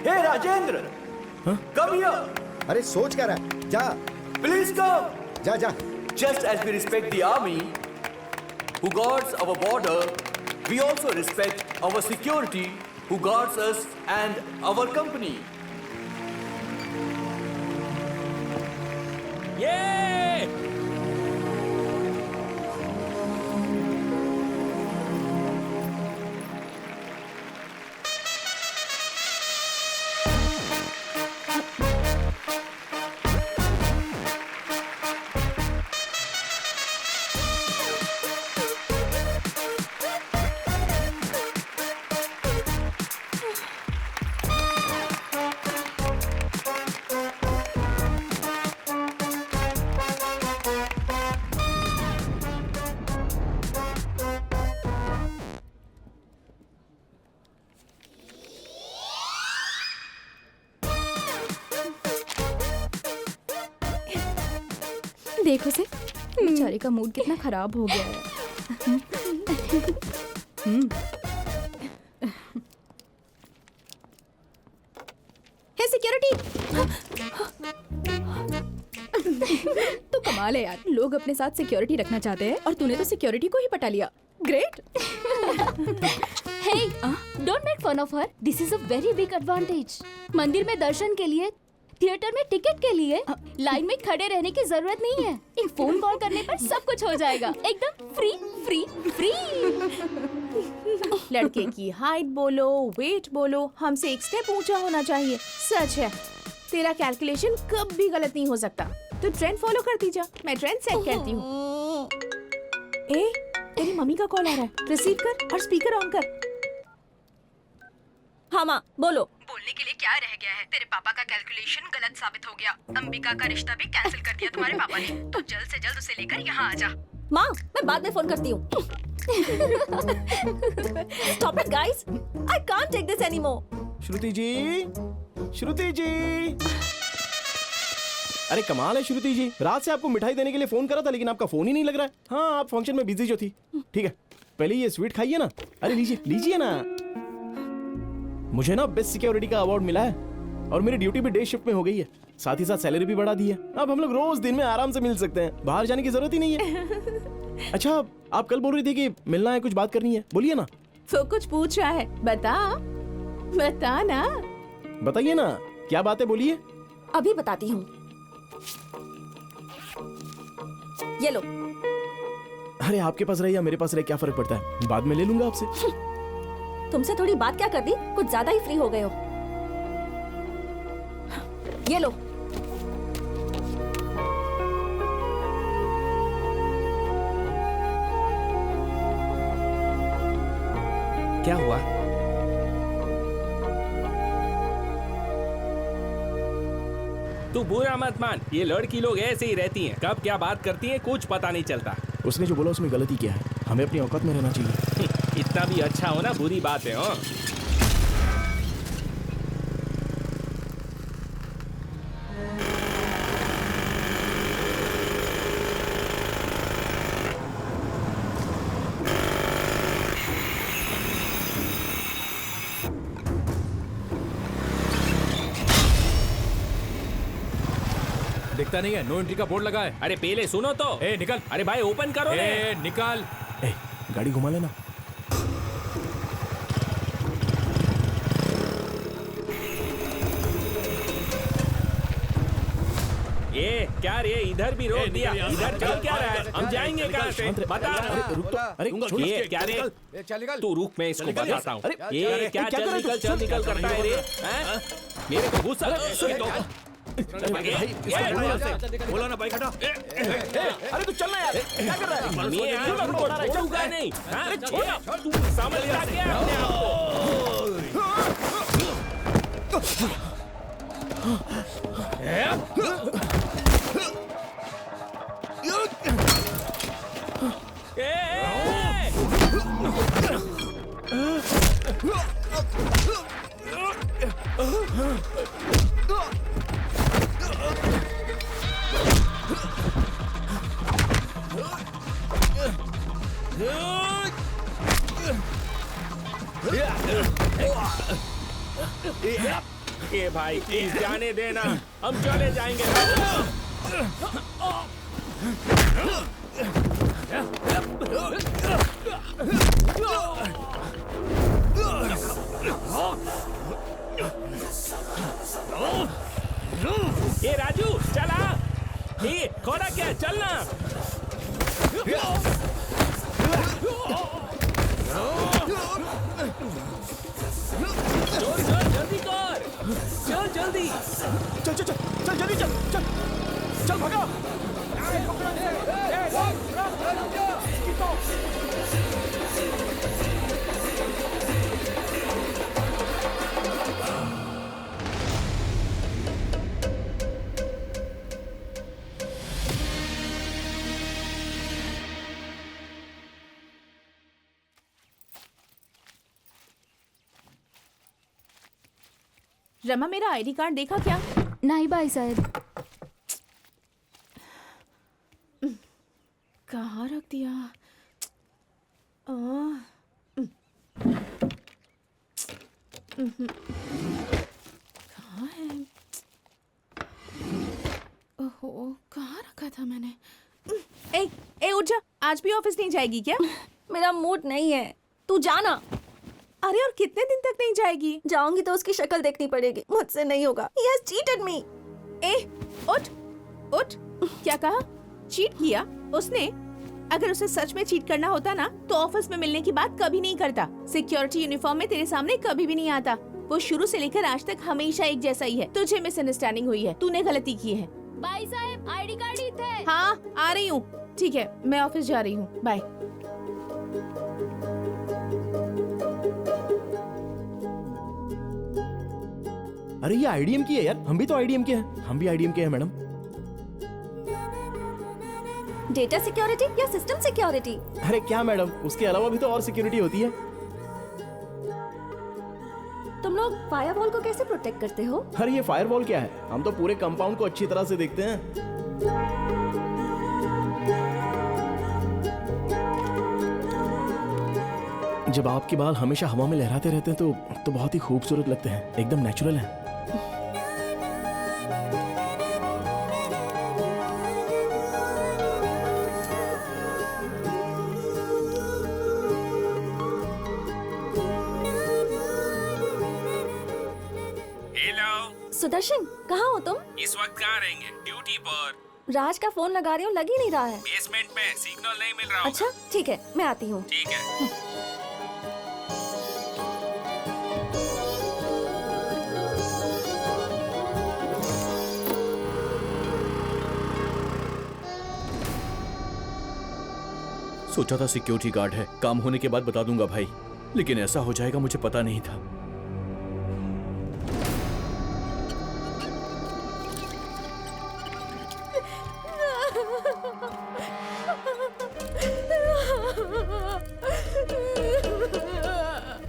Hey Rajendra. Come here. अरे सोच क्या रहा है? जा। Please come. जा जा। Just as we respect the army who guards our border, we also respect our security who guards us and our company. ये देखो से बेचारे का मूड कितना खराब हो गया है। हे सिक्योरिटी। तो कमाल है यार, लोग अपने साथ सिक्योरिटी रखना चाहते हैं और तूने तो सिक्योरिटी को ही पटा लिया। Great. Hey, don't make fun of her. This is a very big advantage. मंदिर में दर्शन के लिए, थिएटर में टिकट के लिए लाइन में खड़े रहने की जरूरत नहीं है। एक फोन कॉल करने पर सब कुछ हो जाएगा, एकदम फ्री फ्री फ्री। लड़के की हाइट बोलो, वेट बोलो, हमसे एक स्टेप ऊंचा होना चाहिए। सच है, तेरा कैलकुलेशन कभी गलत नहीं हो सकता। तो ट्रेंड फॉलो करती जा, मैं ट्रेंड सेट करती हूँ। ए, तेरी मम्मी का कॉल आ रहा है, रिसीव कर और स्पीकर ऑन कर। हाँ माँ, बोलो। बोलने के लिए क्या रह गया है? तेरे पापा का कैलकुलेशन गलत साबित हो गया। अंबिका का रिश्ता भी कैंसिल कर दिया तुम्हारे पापा ने। तो जल्द से जल्द उसे लेकर यहाँ आ जा। माँ, मैं बाद में फोन करती हूँ। Stop it, guys. I can't take this anymore. श्रुति जी, श्रुति जी। अरे कमाल है श्रुति जी, रात से आपको मिठाई देने के लिए फोन करा था लेकिन आपका फोन ही नहीं लग रहा है। हाँ, आप फंक्शन में बिजी जो थी। ठीक है, पहले ये स्वीट खाइए ना। अरे लीजिए लीजिए ना। मुझे ना बेस्ट सिक्योरिटी का अवार्ड मिला है और मेरी ड्यूटी भी डे शिफ्ट में हो गई है, साथ ही साथ सैलरी भी बढ़ा दी है। अब हम लोग रोज दिन में आराम से मिल सकते हैं, बाहर जाने की जरूरत ही नहीं है। अच्छा, आप कल बोल रही थी कि मिलना है, कुछ बात करनी है, बोलिए ना। तो कुछ पूछ रहा है, बता बता ना। बताइए ना, क्या बात है, बोलिए। अभी बताती हूँ, ये लो। अरे आपके पास रहे या मेरे पास रहे क्या फर्क पड़ता है, बाद में ले लूंगा आपसे। तुमसे थोड़ी बात क्या कर दी, कुछ ज्यादा ही फ्री हो गए हो। ये लो। क्या हुआ? तू बुरा मत मान, ये लड़की लोग ऐसे ही रहती हैं, कब क्या बात करती हैं कुछ पता नहीं चलता। उसने जो बोला उसमें गलती क्या है, हमें अपनी औकात में रहना चाहिए। इतना भी अच्छा होना बुरी बात है। हाँ, दिखता नहीं है, नो एंट्री का बोर्ड लगा है। अरे पहले सुनो तो। ए निकल। अरे भाई ओपन करो ने। ए निकल। ए गाड़ी घुमा लेना। ये क्या रे, इधर भी रोक दिया। इधर चल क्या रहा है? हम जाएंगे कहाँ से? बता। रुक तो। अरे ये क्या रे? चल निकल। तू रुक, मैं इसको बताता हूँ। ये क्या क्या चल निकल करता है रे? हैं? मेरे को गुस्सा। बोलो ना बाइक हटा। अरे तू चलना यार। क्या कर रहा है? मैं यार छोड़ूंगा नहीं। हाँ? तू समझता क्या अपने आप ये भाई प्लीज जाने देना, हम चले जाएंगे। ये राजू चला। ये खोड़ा क्या, चलना। जल्दी कर, चल जल्दी। चल चल चल चल जल्दी चल चल चल भागा। रमा, मेरा आईडी कार्ड देखा क्या? नहीं भाई साहब। कहाँ रख दिया? कहाँ है? ओहो, कहाँ रखा था मैंने? ए उठ जा, आज भी ऑफिस नहीं जाएगी क्या? मेरा मूड नहीं है, तू जाना। अरे और कितने दिन तक नहीं जाएगी? जाऊंगी तो उसकी शक्ल देखनी पड़ेगी, मुझसे नहीं होगा। He has cheated me। उठ उठ। क्या कहा? चीट किया उसने? अगर उसे सच में चीट करना होता ना तो ऑफिस में मिलने की बात कभी नहीं करता। सिक्योरिटी यूनिफॉर्म में तेरे सामने कभी भी नहीं आता। वो शुरू से लेकर आज तक हमेशा एक जैसा ही है। तुझे मिसअंडरस्टैंडिंग हुई है, तूने गलती की है। भाई साहब आईडी कार्ड ही थे। हाँ आ रही हूँ। ठीक है, मैं ऑफिस जा रही हूँ, बाय। अरे ये आईडीएम की है यार, हम भी तो आईडीएम के हैं। हम भी आईडीएम के हैं मैडम। डेटा सिक्योरिटी या सिस्टम सिक्योरिटी? अरे क्या मैडम, उसके अलावा भी तो और सिक्योरिटी होती है। तुम लोग फायरवॉल को कैसे प्रोटेक्ट करते हो? अरे ये फायरवॉल क्या है, हम तो पूरे कंपाउंड को अच्छी तरह से देखते हैं। जब आपके बाल हमेशा हवा में लहराते रहते हैं तो बहुत ही खूबसूरत लगते हैं, एकदम नेचुरल है। सुदर्शन, कहाँ हो तुम? इस वक्त कहाँ रहेंगे? ड्यूटी पर। राज का फोन लगा रही हूँ, लग ही नहीं रहा है। बेसमेंट में सिग्नल नहीं मिल रहा होगा। अच्छा ठीक है, मैं आती हूँ। ठीक है। सोचा था सिक्योरिटी गार्ड है, काम होने के बाद बता दूंगा भाई, लेकिन ऐसा हो जाएगा मुझे पता नहीं था।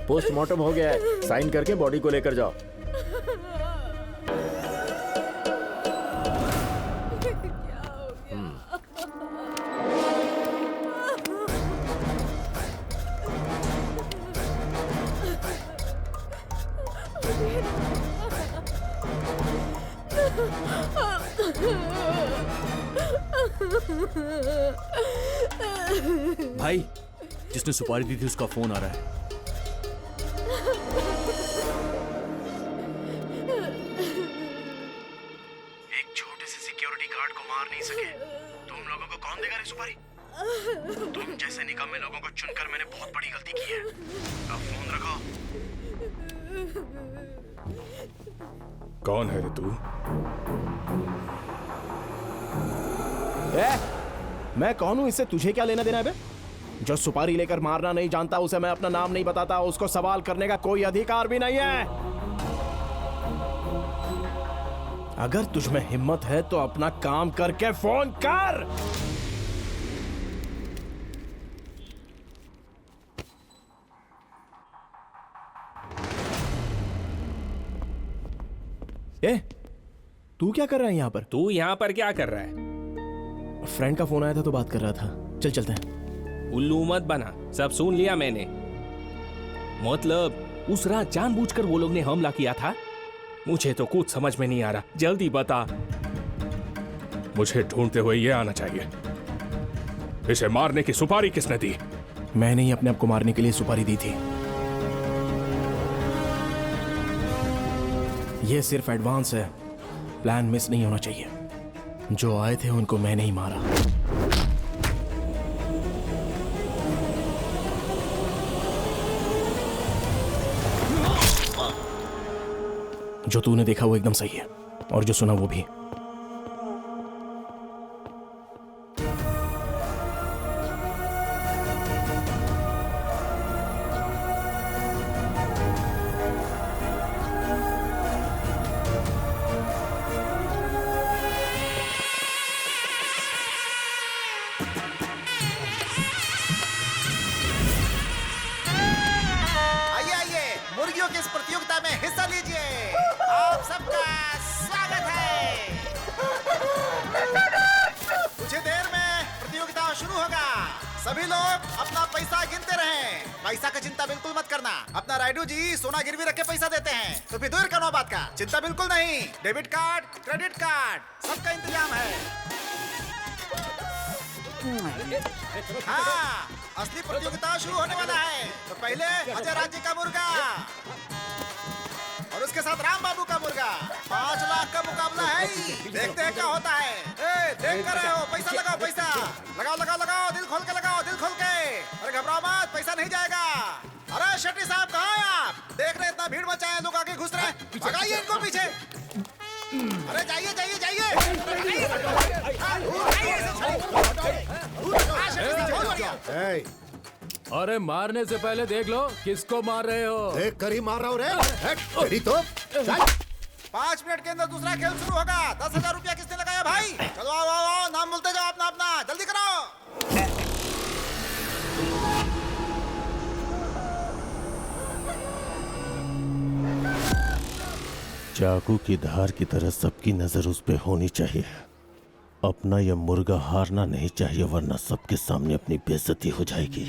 पोस्टमार्टम हो गया है, साइन करके बॉडी को लेकर जाओ। भाई, जिसने सुपारी दी थी उसका फोन आ रहा है। एक छोटे से सिक्योरिटी गार्ड को मार नहीं सके, तुम लोगों को कौन देगा रे सुपारी? तुम जैसे निकम्मे लोगों को चुनकर मैंने बहुत बड़ी गलती की है। अब फोन रखो। कौन है रे तू? मैं कौन हूं, इससे तुझे क्या लेना देना है बे? जो सुपारी लेकर मारना नहीं जानता उसे मैं अपना नाम नहीं बताता, उसको सवाल करने का कोई अधिकार भी नहीं है। अगर तुझ में हिम्मत है तो अपना काम करके फोन कर। ए, तू क्या कर रहा है यहाँ पर? तू यहाँ पर क्या कर रहा है? फ्रेंड का फोन आया था तो बात कर रहा था। चल चलते हैं। उल्लू मत बना, सब सुन लिया मैंने। मतलब उस रात जानबूझकर वो लोग ने हमला किया था? मुझे तो कुछ समझ में नहीं आ रहा, जल्दी बता। मुझे ढूंढते हुए ये आना चाहिए। इसे मारने की सुपारी किसने दी? मैंने ही अपने आप को मारने के लिए सुपारी दी थी। ये सिर्फ एडवांस है, प्लान मिस नहीं होना चाहिए। जो आए थे उनको मैंने ही मारा। जो तूने देखा वो एकदम सही है और जो सुना वो भी। मुर्गियों की इस प्रतियोगिता में हिस्सा लीजिए। आप सबका स्वागत है। कुछ ही देर में प्रतियोगिता शुरू होगा। सभी लोग अपना पैसा गिनते रहें। पैसा की चिंता बिल्कुल मत करना। अपना राइडू जी सोना गिरवी रख के पैसा देते हैं, तो फिर दूर करो बात का। चिंता बिल्कुल नहीं। डेबिट कार्ड, क्रेडिट कार्ड सबका इंतजाम है। हाँ, असली प्रतियोगिता शुरू होने वाला है। तो पहले अजय राज जी का मुर्गा और उसके साथ राम बाबू का मुर्गा। 5 लाख का मुकाबला है। देखते हैं क्या होता है। देख कर रहे हो, पैसा लगाओ, पैसा लगाओ लगाओ लगाओ, दिल खोल के लगाओ, दिल खोल के। अरे घबराओ मत, पैसा नहीं जाएगा। अरे शेट्टी साहब कहाँ हैं आप? देख रहे इतना भीड़ मचा है, लोग आगे घुस रहे हैं। भगाइए इनको पीछे। अरे जाइए जाइए जाइए। अरे मारने से पहले देख लो किसको मार रहे हो। देख कर ही मार रहा हूँ रे। तो 5 मिनट के अंदर दूसरा खेल शुरू होगा। 10,000 रुपया किसने लगाया भाई? चलो आओ आओ आओ, नाम बोलते जाओ अपना अपना, जल्दी करो। चाकू की धार की तरह सबकी नजर उस पे होनी चाहिए। अपना यह मुर्गा हारना नहीं चाहिए, वरना सबके सामने अपनी बेइज्जती हो जाएगी।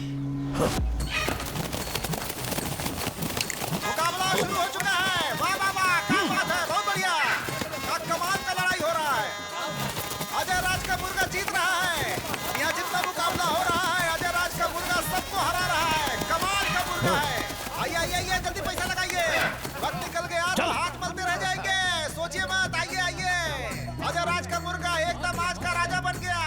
मुकाबला शुरू हो चुका है। वाह वाह वाह, क्या बात है, बहुत बढ़िया। कमाल का लड़ाई हो रहा है। अजय राज का मुर्गा जीत रहा है। यहाँ जितना मुकाबला हो रहा है, अजय राज का मुर्गा सबको हरा रहा है। कमाल का मुर्गा है। आइए आइए आइए, जल्दी पैसा लगाइए। वक्त निकल गया तो हाथ मलते रह जाएंगे। सोचिए मत, आइए आइए। अजय राज का मुर्गा एकदम आज का राजा बन गया।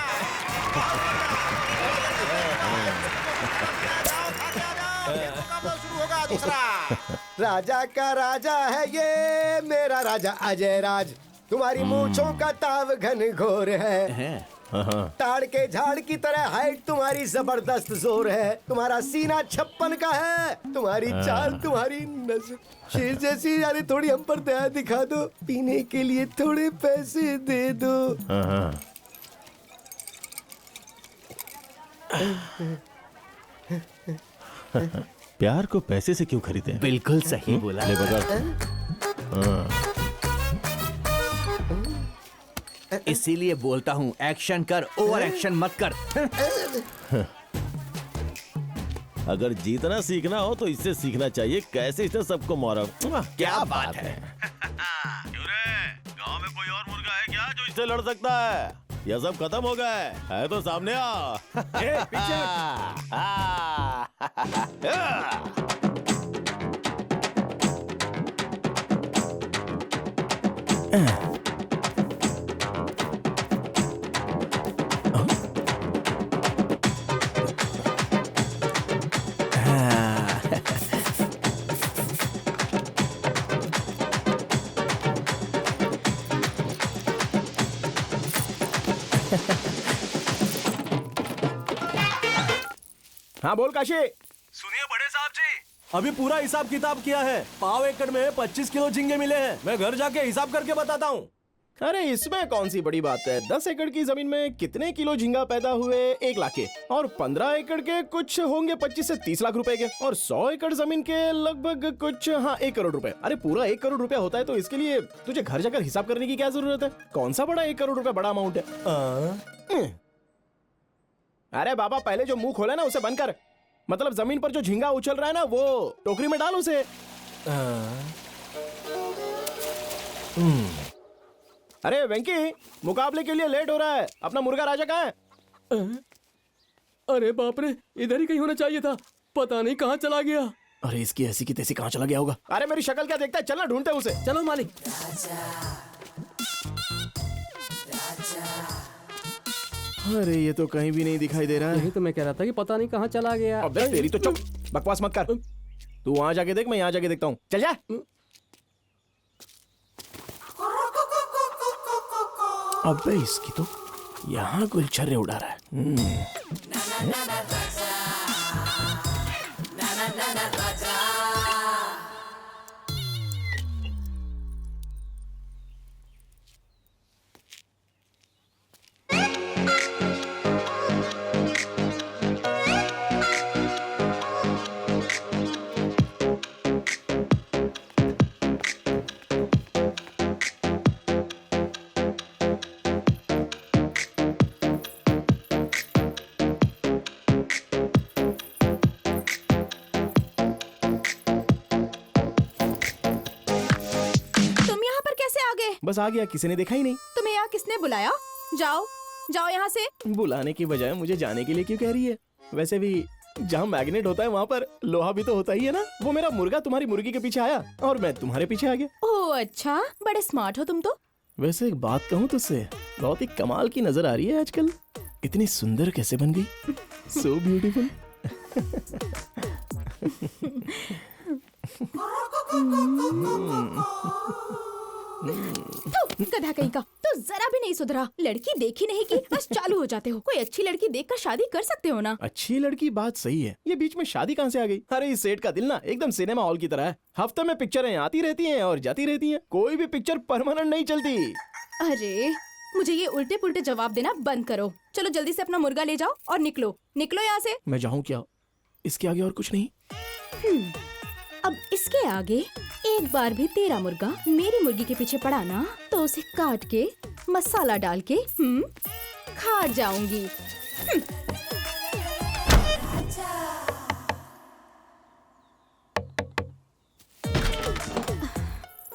मुकाबला शुरू होगा दूसरा। राजा का राजा है ये मेरा राजा अजय राज। तुम्हारी मूंछों का ताव घन घोर है। ताड़ के झाड़ की तरह हाइट तुम्हारी जबरदस्त जोर है। तुम्हारा सीना 56 का है। तुम्हारी चाल, तुम्हारी नजर शेर जैसी। यानी थोड़ी हम पर दया दिखा दो। पीने के लिए थोड़े पैसे दे दो। प्यार को पैसे से क्यों खरीदे? बिल्कुल सही बोला। ले बता। इसीलिए बोलता हूँ, एक्शन कर, ओवर एक्शन मत कर। अगर जीतना सीखना हो तो इससे सीखना चाहिए, कैसे इसने सबको मारा। क्या बात है। गांव में कोई और मुर्गा है क्या जो इससे लड़ सकता है? यह सब खत्म हो गए है तो सामने आ। पीछे हाँ बोल काशी। सुनिए बड़े साहब जी, अभी पूरा हिसाब किताब किया है। पाव एकड़ में 25 किलो झींगे मिले हैं। मैं घर जाके हिसाब करके बताता हूँ। अरे इसमें कौन सी बड़ी बात है। 10 एकड़ की जमीन में कितने किलो झींगा पैदा हुए? 1 लाख के। और 15 एकड़ के कुछ होंगे 25 से 30 लाख रुपए के। और 100 एकड़ जमीन के लगभग कुछ 1 करोड़ रुपए। अरे पूरा 1 करोड़ रुपया होता है तो इसके लिए तुझे घर जाकर हिसाब करने की क्या जरूरत है? कौन सा बड़ा 1 करोड़ रुपया बड़ा अमाउंट है? अरे बाबा पहले जो मुंह खोला ना उसे बंद कर। मतलब जमीन पर जो झींगा उछल रहा है ना वो टोकरी में डाल उसे। अरे वेंकी, मुकाबले के लिए लेट हो रहा है। अपना मुर्गा राजा कहाँ है? अरे बाप रे, इधर ही कहीं होना चाहिए था। पता नहीं कहाँ चला गया। अरे इसकी ऐसी की तैसी कहाँ चला गया होगा? अरे मेरी शक्ल क्या देखता है? चलना ढूंढते उसे। चलो मालिक। अरे ये तो कहीं भी नहीं दिखाई दे रहा है। यही तो मैं कह रहा था कि पता नहीं कहाँ चला गया। अबे तेरी तो चुप, बकवास मत कर। तू वहां जाके देख, मैं यहाँ जाके देखता हूँ। चल जा। अबे इसकी तो यहाँ गुलछर्रे उड़ा रहा है। बस आ गया, किसी ने देखा ही नहीं। तुम्हें यहाँ किसने बुलाया? जाओ जाओ यहाँ से। बुलाने की बजाय मुझे जाने के लिए क्यों कह रही है? वैसे भी जहाँ मैग्नेट होता है वहाँ पर लोहा भी तो होता ही है ना। वो मेरा मुर्गा तुम्हारी मुर्गी के पीछे आया और मैं तुम्हारे पीछे आ गया। ओह अच्छा, बड़े स्मार्ट हो तुम तो। वैसे एक बात कहूँ तुझसे, बहुत ही कमाल की नजर आ रही है आजकल। इतनी सुंदर कैसे बन गई? So beautiful. गधा कहीं का, तो जरा भी नहीं सुधरा। लड़की देखी नहीं कि बस चालू हो जाते हो। कोई अच्छी लड़की देखकर शादी कर सकते हो ना। अच्छी लड़की बात सही है, ये बीच में शादी कहाँ से आ गई? अरे इस सेट का दिल ना एकदम सिनेमा हॉल की तरह है। हफ्ते में पिक्चरें आती रहती हैं और जाती रहती हैं। कोई भी पिक्चर परमानेंट नहीं चलती। अरे मुझे ये उल्टे पुल्टे जवाब देना बंद करो। चलो जल्दी से अपना मुर्गा ले जाओ और निकलो निकलो यहाँ से। मैं जाऊँ क्या? इसके आगे और कुछ नहीं? अब इसके आगे एक बार भी तेरा मुर्गा मेरी मुर्गी के पीछे पड़ा ना तो उसे काट के मसाला डाल के खा जाऊंगी।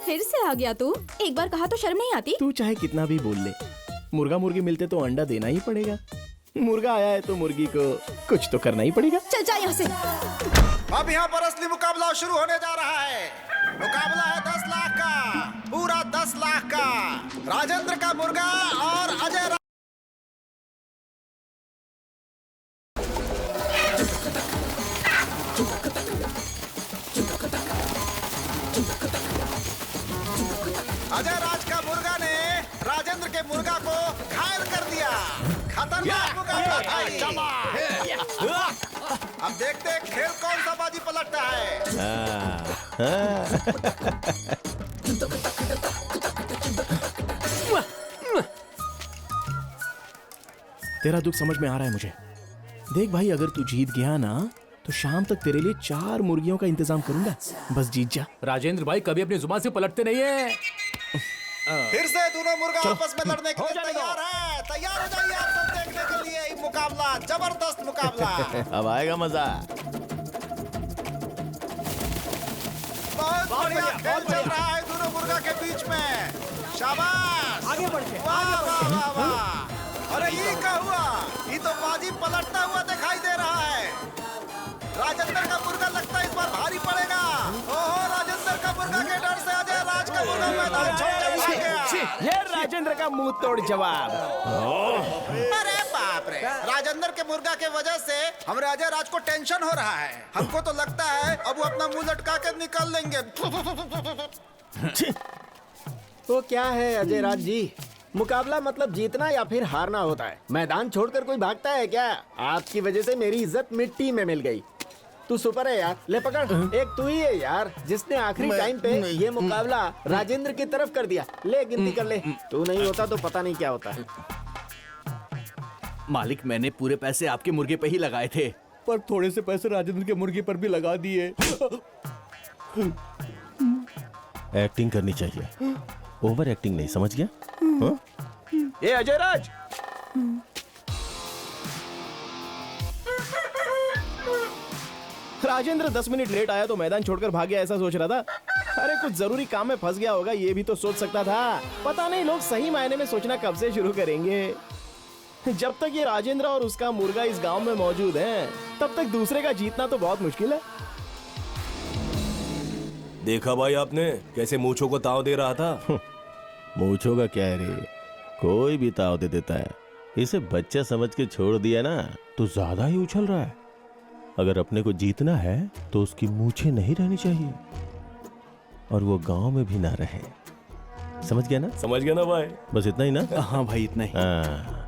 फिर से आ गया तू। एक बार कहा तो शर्म नहीं आती? तू चाहे कितना भी बोल ले, मुर्गा मुर्गी मिलते तो अंडा देना ही पड़ेगा। मुर्गा आया है तो मुर्गी को कुछ तो करना ही पड़ेगा। चल जा यहाँ से। अब यहाँ पर असली मुकाबला शुरू होने जा रहा है। मुकाबला है 10 लाख का, पूरा 10 लाख का। राजेंद्र का मुर्गा और अजय राज का मुर्गा ने राजेंद्र के मुर्गा को घायल कर दिया। खतरनाक मुकाबला था ये। अब देखते हैं खेल कौन सा बाजी पलटता है। तेरा दुख समझ में आ रहा है मुझे। देख भाई, अगर तू जीत गया ना तो शाम तक तेरे लिए 4 मुर्गियों का इंतजाम करूंगा। बस जीत जा। राजेंद्र भाई कभी अपनी जुबान से पलटते नहीं है। फिर से दोनों मुर्गा आपस में लड़ने के लिए तैयार है। तैयार हो जाइए आप सब देखने के लिए ये मुकाबला, जबरदस्त मुकाबला। अब आएगा मजा। बहुत बढ़िया खेल चल रहा है दोनों मुर्गा के बीच में। शाबाश। अरे ये क्या हुआ? ये तो बाजी पलटता हुआ दिखाई दे रहा है। राजेंद्र का मुर्गा लगता है इस बार भारी पड़ेगा। ओहो, राजेंद्र का मुर्गा के डर से अजय राज का मुर्गा मैदान छोड़ के भाग गया। ये राजेंद्र का मुंह तोड़ जवाब। अरे बाप रे, राजेंद्र के मुर्गा के वजह से हमारे अजय राज को टेंशन हो रहा है। हमको तो लगता है अब वो अपना मुंह लटका कर निकल लेंगे। तो क्या है अजय राज जी, मुकाबला मतलब जीतना या फिर हारना होता है। मैदान छोड़कर कोई भागता है क्या? आपकी वजह से मेरी इज्जत मिट्टी में मिल गई। तू सुपर है यार, ले पकड़। एक तू ही है यार जिसने आखिरी टाइम पे ये मुकाबला राजेंद्र की तरफ कर दिया। ले गिनती कर ले, तू नहीं होता तो पता नहीं क्या होता। मालिक, मैंने पूरे पैसे आपके मुर्गे पे ही लगाए थे, पर थोड़े से पैसे राजेंद्र के मुर्गे पर भी लगा दिए। एक्टिंग करनी चाहिए, ओवर एक्टिंग नहीं, समझ गया? हाँ? ये अजय राज, राजेंद्र 10 मिनट लेट आया तो मैदान छोड़कर भाग गया ऐसा सोच रहा था। अरे कुछ जरूरी काम में फंस गया होगा, ये भी तो सोच सकता था। पता नहीं लोग सही मायने में सोचना कब से शुरू करेंगे। जब तक ये राजेंद्र और उसका मुर्गा इस गांव में मौजूद हैं, तब तक दूसरे का जीतना तो बहुत मुश्किल है। देखा भाई आपने कैसे मूंछों को ताव दे रहा था? मूंछों का क्या है रे, कोई भी ताव दे देता है। इसे बच्चा समझ के छोड़ दिया ना तो ज्यादा ही उछल रहा है। अगर अपने को जीतना है तो उसकी मूंछें नहीं रहनी चाहिए और वो गांव में भी ना रहे। समझ गया ना? समझ गया ना भाई? बस इतना ही ना? हाँ भाई, इतना ही। हाँ।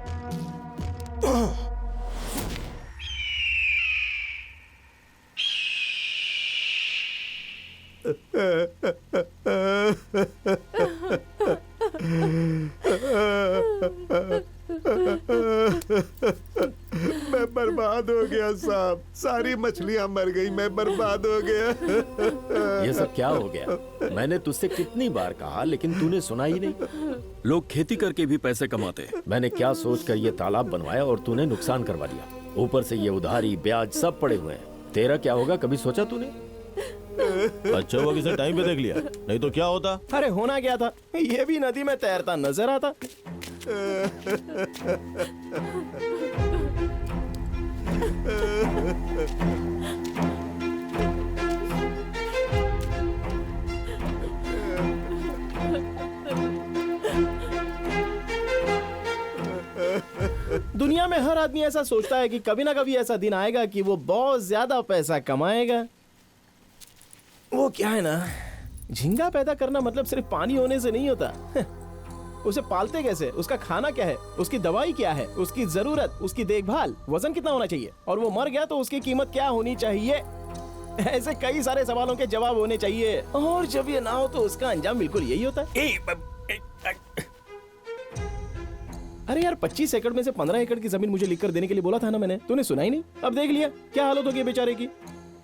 मैं बर्बाद हो गया साहब, सारी मछलियां मर गई, मैं बर्बाद हो गया। ये सब क्या हो गया? मैंने तुझसे कितनी बार कहा लेकिन तूने सुना ही नहीं। लोग खेती करके भी पैसे कमाते हैं। मैंने क्या सोचकर ये तालाब बनवाया और तूने नुकसान करवा दिया। ऊपर से ये उधारी ब्याज सब पड़े हुए हैं। तेरा क्या होगा कभी सोचा तूने? अच्छा हुआ किसी टाइम पे देख लिया, नहीं तो क्या होता? अरे होना क्या था, ये भी नदी में तैरता नजर आता। दुनिया में हर आदमी ऐसा सोचता है कि कभी ना कभी ऐसा दिन आएगा कि वो बहुत ज्यादा पैसा कमाएगा। वो क्या है ना, झींगा पैदा करना मतलब सिर्फ पानी होने से नहीं होता। उसे पालते कैसे, उसका खाना क्या है, उसकी दवाई क्या है, उसकी जरूरत, उसकी देखभाल, वजन कितना होना चाहिए, और वो मर गया तो उसकी कीमत क्या होनी चाहिए। ऐसे कई सारे सवालों के जवाब होने चाहिए, और जब ये ना हो तो उसका अंजाम बिल्कुल यही होता है। अरे यार, 25 एकड़ में से 15 एकड़ की जमीन मुझे लिखकर देने के लिए बोला था ना मैंने, तूने सुना ही नहीं। अब देख लिया क्या हालत हो गई बेचारे की।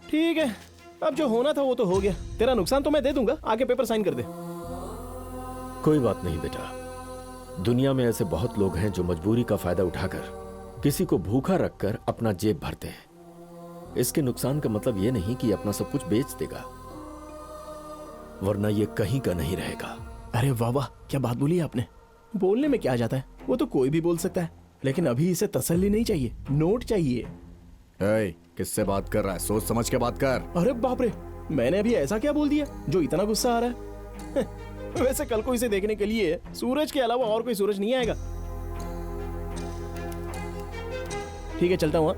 ठीक है, अब जो होना था वो तो हो गया। तेरा नुकसान तो मैं दे दूंगा, आके पेपर साइन कर दे। कोई बात नहीं बेटा, दुनिया में ऐसे बहुत लोग हैं जो मजबूरी का फायदा उठाकर किसी को भूखा रखकर अपना जेब भरते हैं। इसके नुकसान का मतलब ये नहीं कि अपना सब कुछ बेच देगा, वरना ये कहीं का नहीं रहेगा। अरे वाह वाह, क्या बात बोली आपने। बोलने में क्या जाता है, वो तो कोई भी बोल सकता है, लेकिन अभी इसे तसल्ली नहीं चाहिए, नोट चाहिए। किससे बात कर रहा है? सोच समझ के बात कर। अरे बाप रे, मैंने अभी ऐसा क्या बोल दिया जो इतना गुस्सा आ रहा है? वैसे कल को इसे देखने के लिए सूरज के अलावा और कोई सूरज नहीं आएगा। ठीक है, चलता हूँ।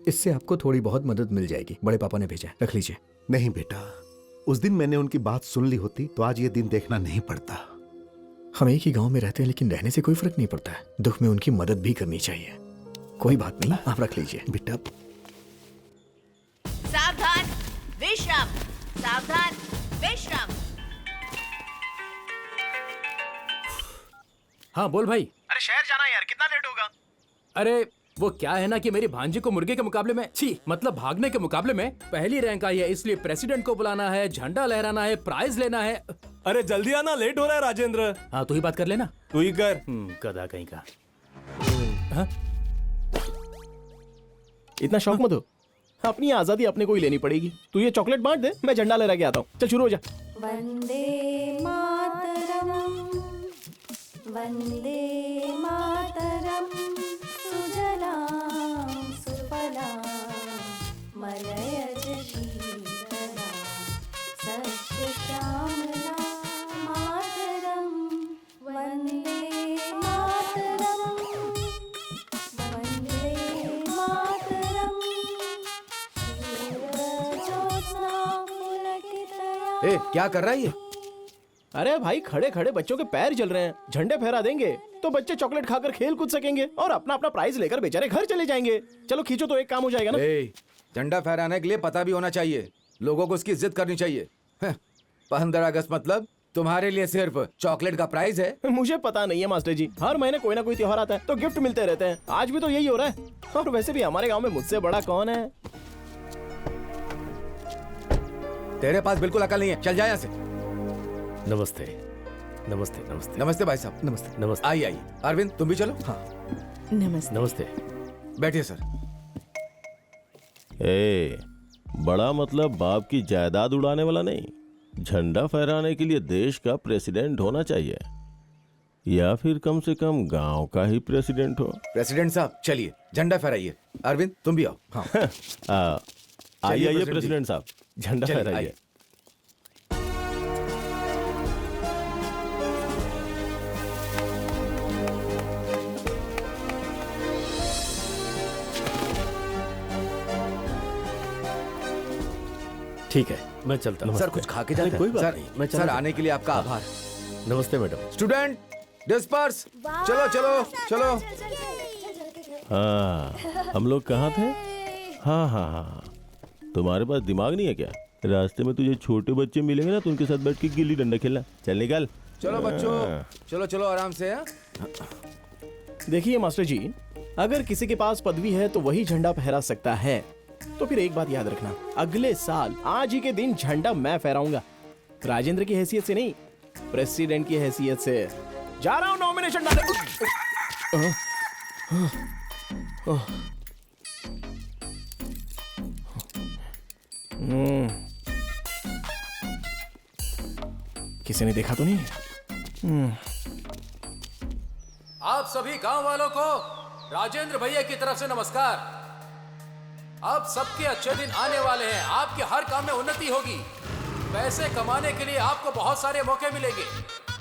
इससे आपको थोड़ी बहुत मदद मिल जाएगी, बड़े पापा ने भेजा है, रख लीजिए। नहीं बेटा, उस दिन मैंने उनकी बात सुन ली होती तो आज ये दिन देखना नहीं पड़ता। हम एक ही गांव में रहते हैं लेकिन रहने से कोई फर्क नहीं पड़ता है। दुख में उनकी मदद भी करनी चाहिए। कोई बात नहीं, आप रख लीजिए बेटा। सावधान, विश्राम, सावधान, विश्राम। हाँ बोल भाई। अरे शहर जाना है यार, कितना लेट होगा? अरे वो क्या है ना कि मेरी भांजी को मुर्गे के मुकाबले में, मतलब भागने के मुकाबले में पहली रैंक आई है, इसलिए प्रेसिडेंट को बुलाना है, झंडा लहराना है, प्राइज लेना है। अरे जल्दी आना, लेट हो रहा है राजेंद्र। हाँ तू ही बात कर लेना। तू ही कर। गधा कहीं का। इतना शौक मत हो। अपनी आजादी अपने को ही लेनी पड़ेगी। तू ये चॉकलेट बांट दे, मैं झंडा ले के आता हूँ। चल शुरू हो जा। वंदे मातरम, वंदे मातरम, सुजलां सुफलां मलयज शीतलां सस्यश्यामलां मातरम, वंदे मातरम, वंदे मातरम, सूरजोत्स्ना पुलकितया। ए, क्या कर रहा है ये? अरे भाई, खड़े खड़े बच्चों के पैर जल रहे हैं। झंडे फहरा देंगे तो बच्चे चॉकलेट खाकर खेल कूद सकेंगे और अपना अपना प्राइज लेकर बेचारे घर चले जाएंगे। चलो खींचो तो एक काम हो जाएगा ना। ए, झंडा फहराने के लिए पता भी होना चाहिए, लोगों को उसकी इज्जत करनी चाहिए। 15 अगस्त मतलब तुम्हारे लिए सिर्फ चॉकलेट का प्राइज है? मुझे पता नहीं है मास्टर जी, हर महीने कोई ना कोई त्योहार आता है तो गिफ्ट मिलते रहते हैं। आज भी तो यही हो रहा है। और वैसे भी हमारे गांव में मुझसे बड़ा कौन है? तेरे पास बिल्कुल अकल नहीं है, चल जा यहाँ से। नमस्ते नमस्ते नमस्ते नमस्ते भाई साहब। नमस्ते नमस्ते। आइए आइए, अरविंद तुम भी चलो। हाँ नमस्ते। नमस्ते। बैठिए सर। ए, बड़ा मतलब बाप की जायदाद उड़ाने वाला नहीं, झंडा फहराने के लिए देश का प्रेसिडेंट होना चाहिए, या फिर कम से कम गांव का ही प्रेसिडेंट हो। प्रेसिडेंट साहब चलिए झंडा फहराइए। अरविंद तुम भी आओ। हाँ आइए आइए प्रेसिडेंट साहब, झंडा चलिए, फहराइए। आइए। ठीक है, मैं चलता हूँ। सर कुछ खा के जाते हैं। कोई बात सर, नहीं, मैं सर चला आने के लिए आपका हाँ। आभार। नमस्ते मैडम। स्टूडेंट डिस्पर्स, चलो चलो चलो। हाँ, हम लोग कहाँ थे? हाँ हाँ हाँ, तुम्हारे पास दिमाग नहीं है क्या? रास्ते में तुझे छोटे बच्चे मिलेंगे ना तो उनके साथ बैठ के गिल्ली डंडा खेलना। चल निकल। चलो बच्चों, चलो चलो आराम से। देखिए मास्टर जी, अगर किसी के पास पदवी है तो वही झंडा फहरा सकता है। तो फिर एक बात याद रखना, अगले साल आज ही के दिन झंडा मैं फहराऊंगा। राजेंद्र की हैसियत से नहीं, प्रेसिडेंट की हैसियत से। जा रहा हूं नॉमिनेशन डालने। किसी ने देखा तो नहीं? आप सभी गांव वालों को राजेंद्र भैया की तरफ से नमस्कार। अब सबके अच्छे दिन आने वाले हैं, आपके हर काम में उन्नति होगी। पैसे कमाने के लिए आपको बहुत सारे मौके मिलेंगे।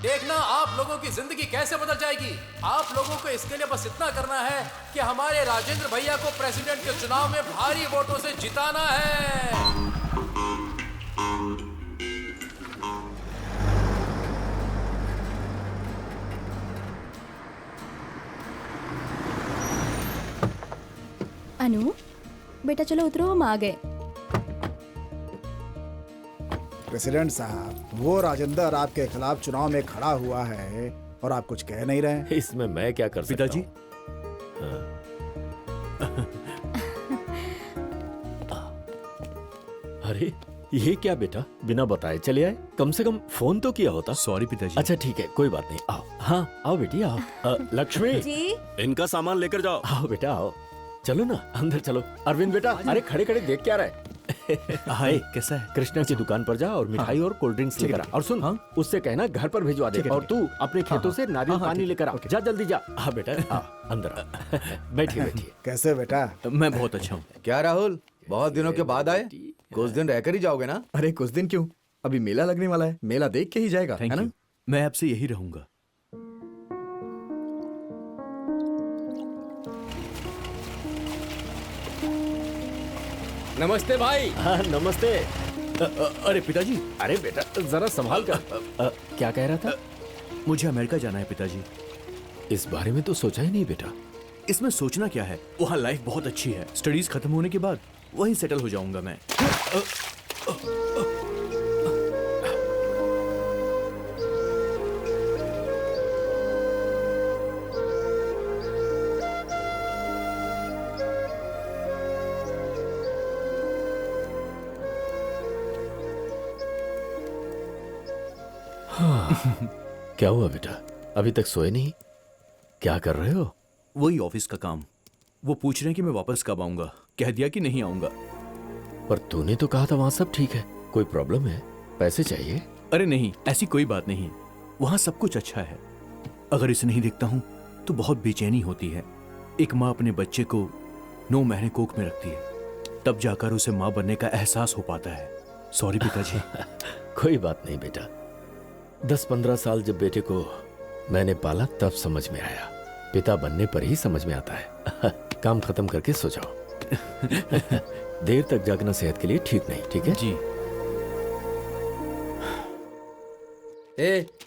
देखना आप लोगों की जिंदगी कैसे बदल जाएगी। आप लोगों को इसके लिए बस इतना करना है कि हमारे राजेंद्र भैया को प्रेसिडेंट के चुनाव में भारी वोटों से जिताना है। अनु बेटा चलो उतरो, हम आ गए। प्रेसिडेंट साहब, वो राजेंद्र आपके खिलाफ चुनाव में खड़ा हुआ है और आप कुछ कह नहीं रहे। इसमें मैं क्या कर सकता पिताजी? अरे ये क्या बेटा, बिना बताए चले आए? कम से कम फोन तो किया होता। सॉरी पिताजी। अच्छा ठीक है, कोई बात नहीं। आओ, हाँ आओ बेटी आओ। लक्ष्मी जी? इनका सामान लेकर जाओ। आओ बेटा आओ, चलो ना अंदर चलो। अरविंद बेटा, अरे खड़े खड़े देख क्या रहा है? हाय कैसा है? कृष्णा की दुकान पर जा और मिठाई और कोल्ड ड्रिंक्स लेकर आ। और सुन, उससे कहना घर पर भिजवा दे। और तू अपने खेतों से नारियल पानी लेकर आ। जा जल्दी जा। हाँ बेटा, अंदर बैठिए बैठिए। कैसे बेटा? मैं बहुत अच्छा हूँ। क्या राहुल, बहुत दिनों के बाद आए? कुछ दिन रहकर ही जाओगे ना? अरे कुछ दिन क्यों, अभी मेला लगने वाला है, मेला देख के ही जाएगा, है ना? मैं आपसे यही रहूंगा। नमस्ते भाई। हाँ नमस्ते। अरे पिताजी। अरे बेटा जरा संभाल कर। क्या कह रहा था? मुझे अमेरिका जाना है पिताजी। इस बारे में तो सोचा ही नहीं बेटा। इसमें सोचना क्या है, वहाँ लाइफ बहुत अच्छी है। स्टडीज खत्म होने के बाद वहीं सेटल हो जाऊंगा मैं। क्या हुआ बेटा, अभी तक सोए नहीं? क्या कर रहे हो? वही ऑफिस का काम। वो पूछ रहे हैं कि मैं वापस कब आऊंगा। कह दिया कि नहीं आऊंगा। पर तूने तो कहा था वहाँ सब ठीक है, कोई प्रॉब्लम है? पैसे चाहिए? अरे नहीं, ऐसी कोई बात नहीं, वहाँ सब कुछ अच्छा है। अगर इसे नहीं देखता हूँ तो बहुत बेचैनी होती है। एक माँ अपने बच्चे को 9 महीने कोख में रखती है, तब जाकर उसे माँ बनने का एहसास हो पाता है। सॉरी पिताजी। कोई बात नहीं बेटा, 10-15 साल जब बेटे को मैंने पाला तब समझ में आया, पिता बनने पर ही समझ में आता है। काम खत्म करके सो जाओ। देर तक जागना सेहत के लिए ठीक नहीं, ठीक है जी।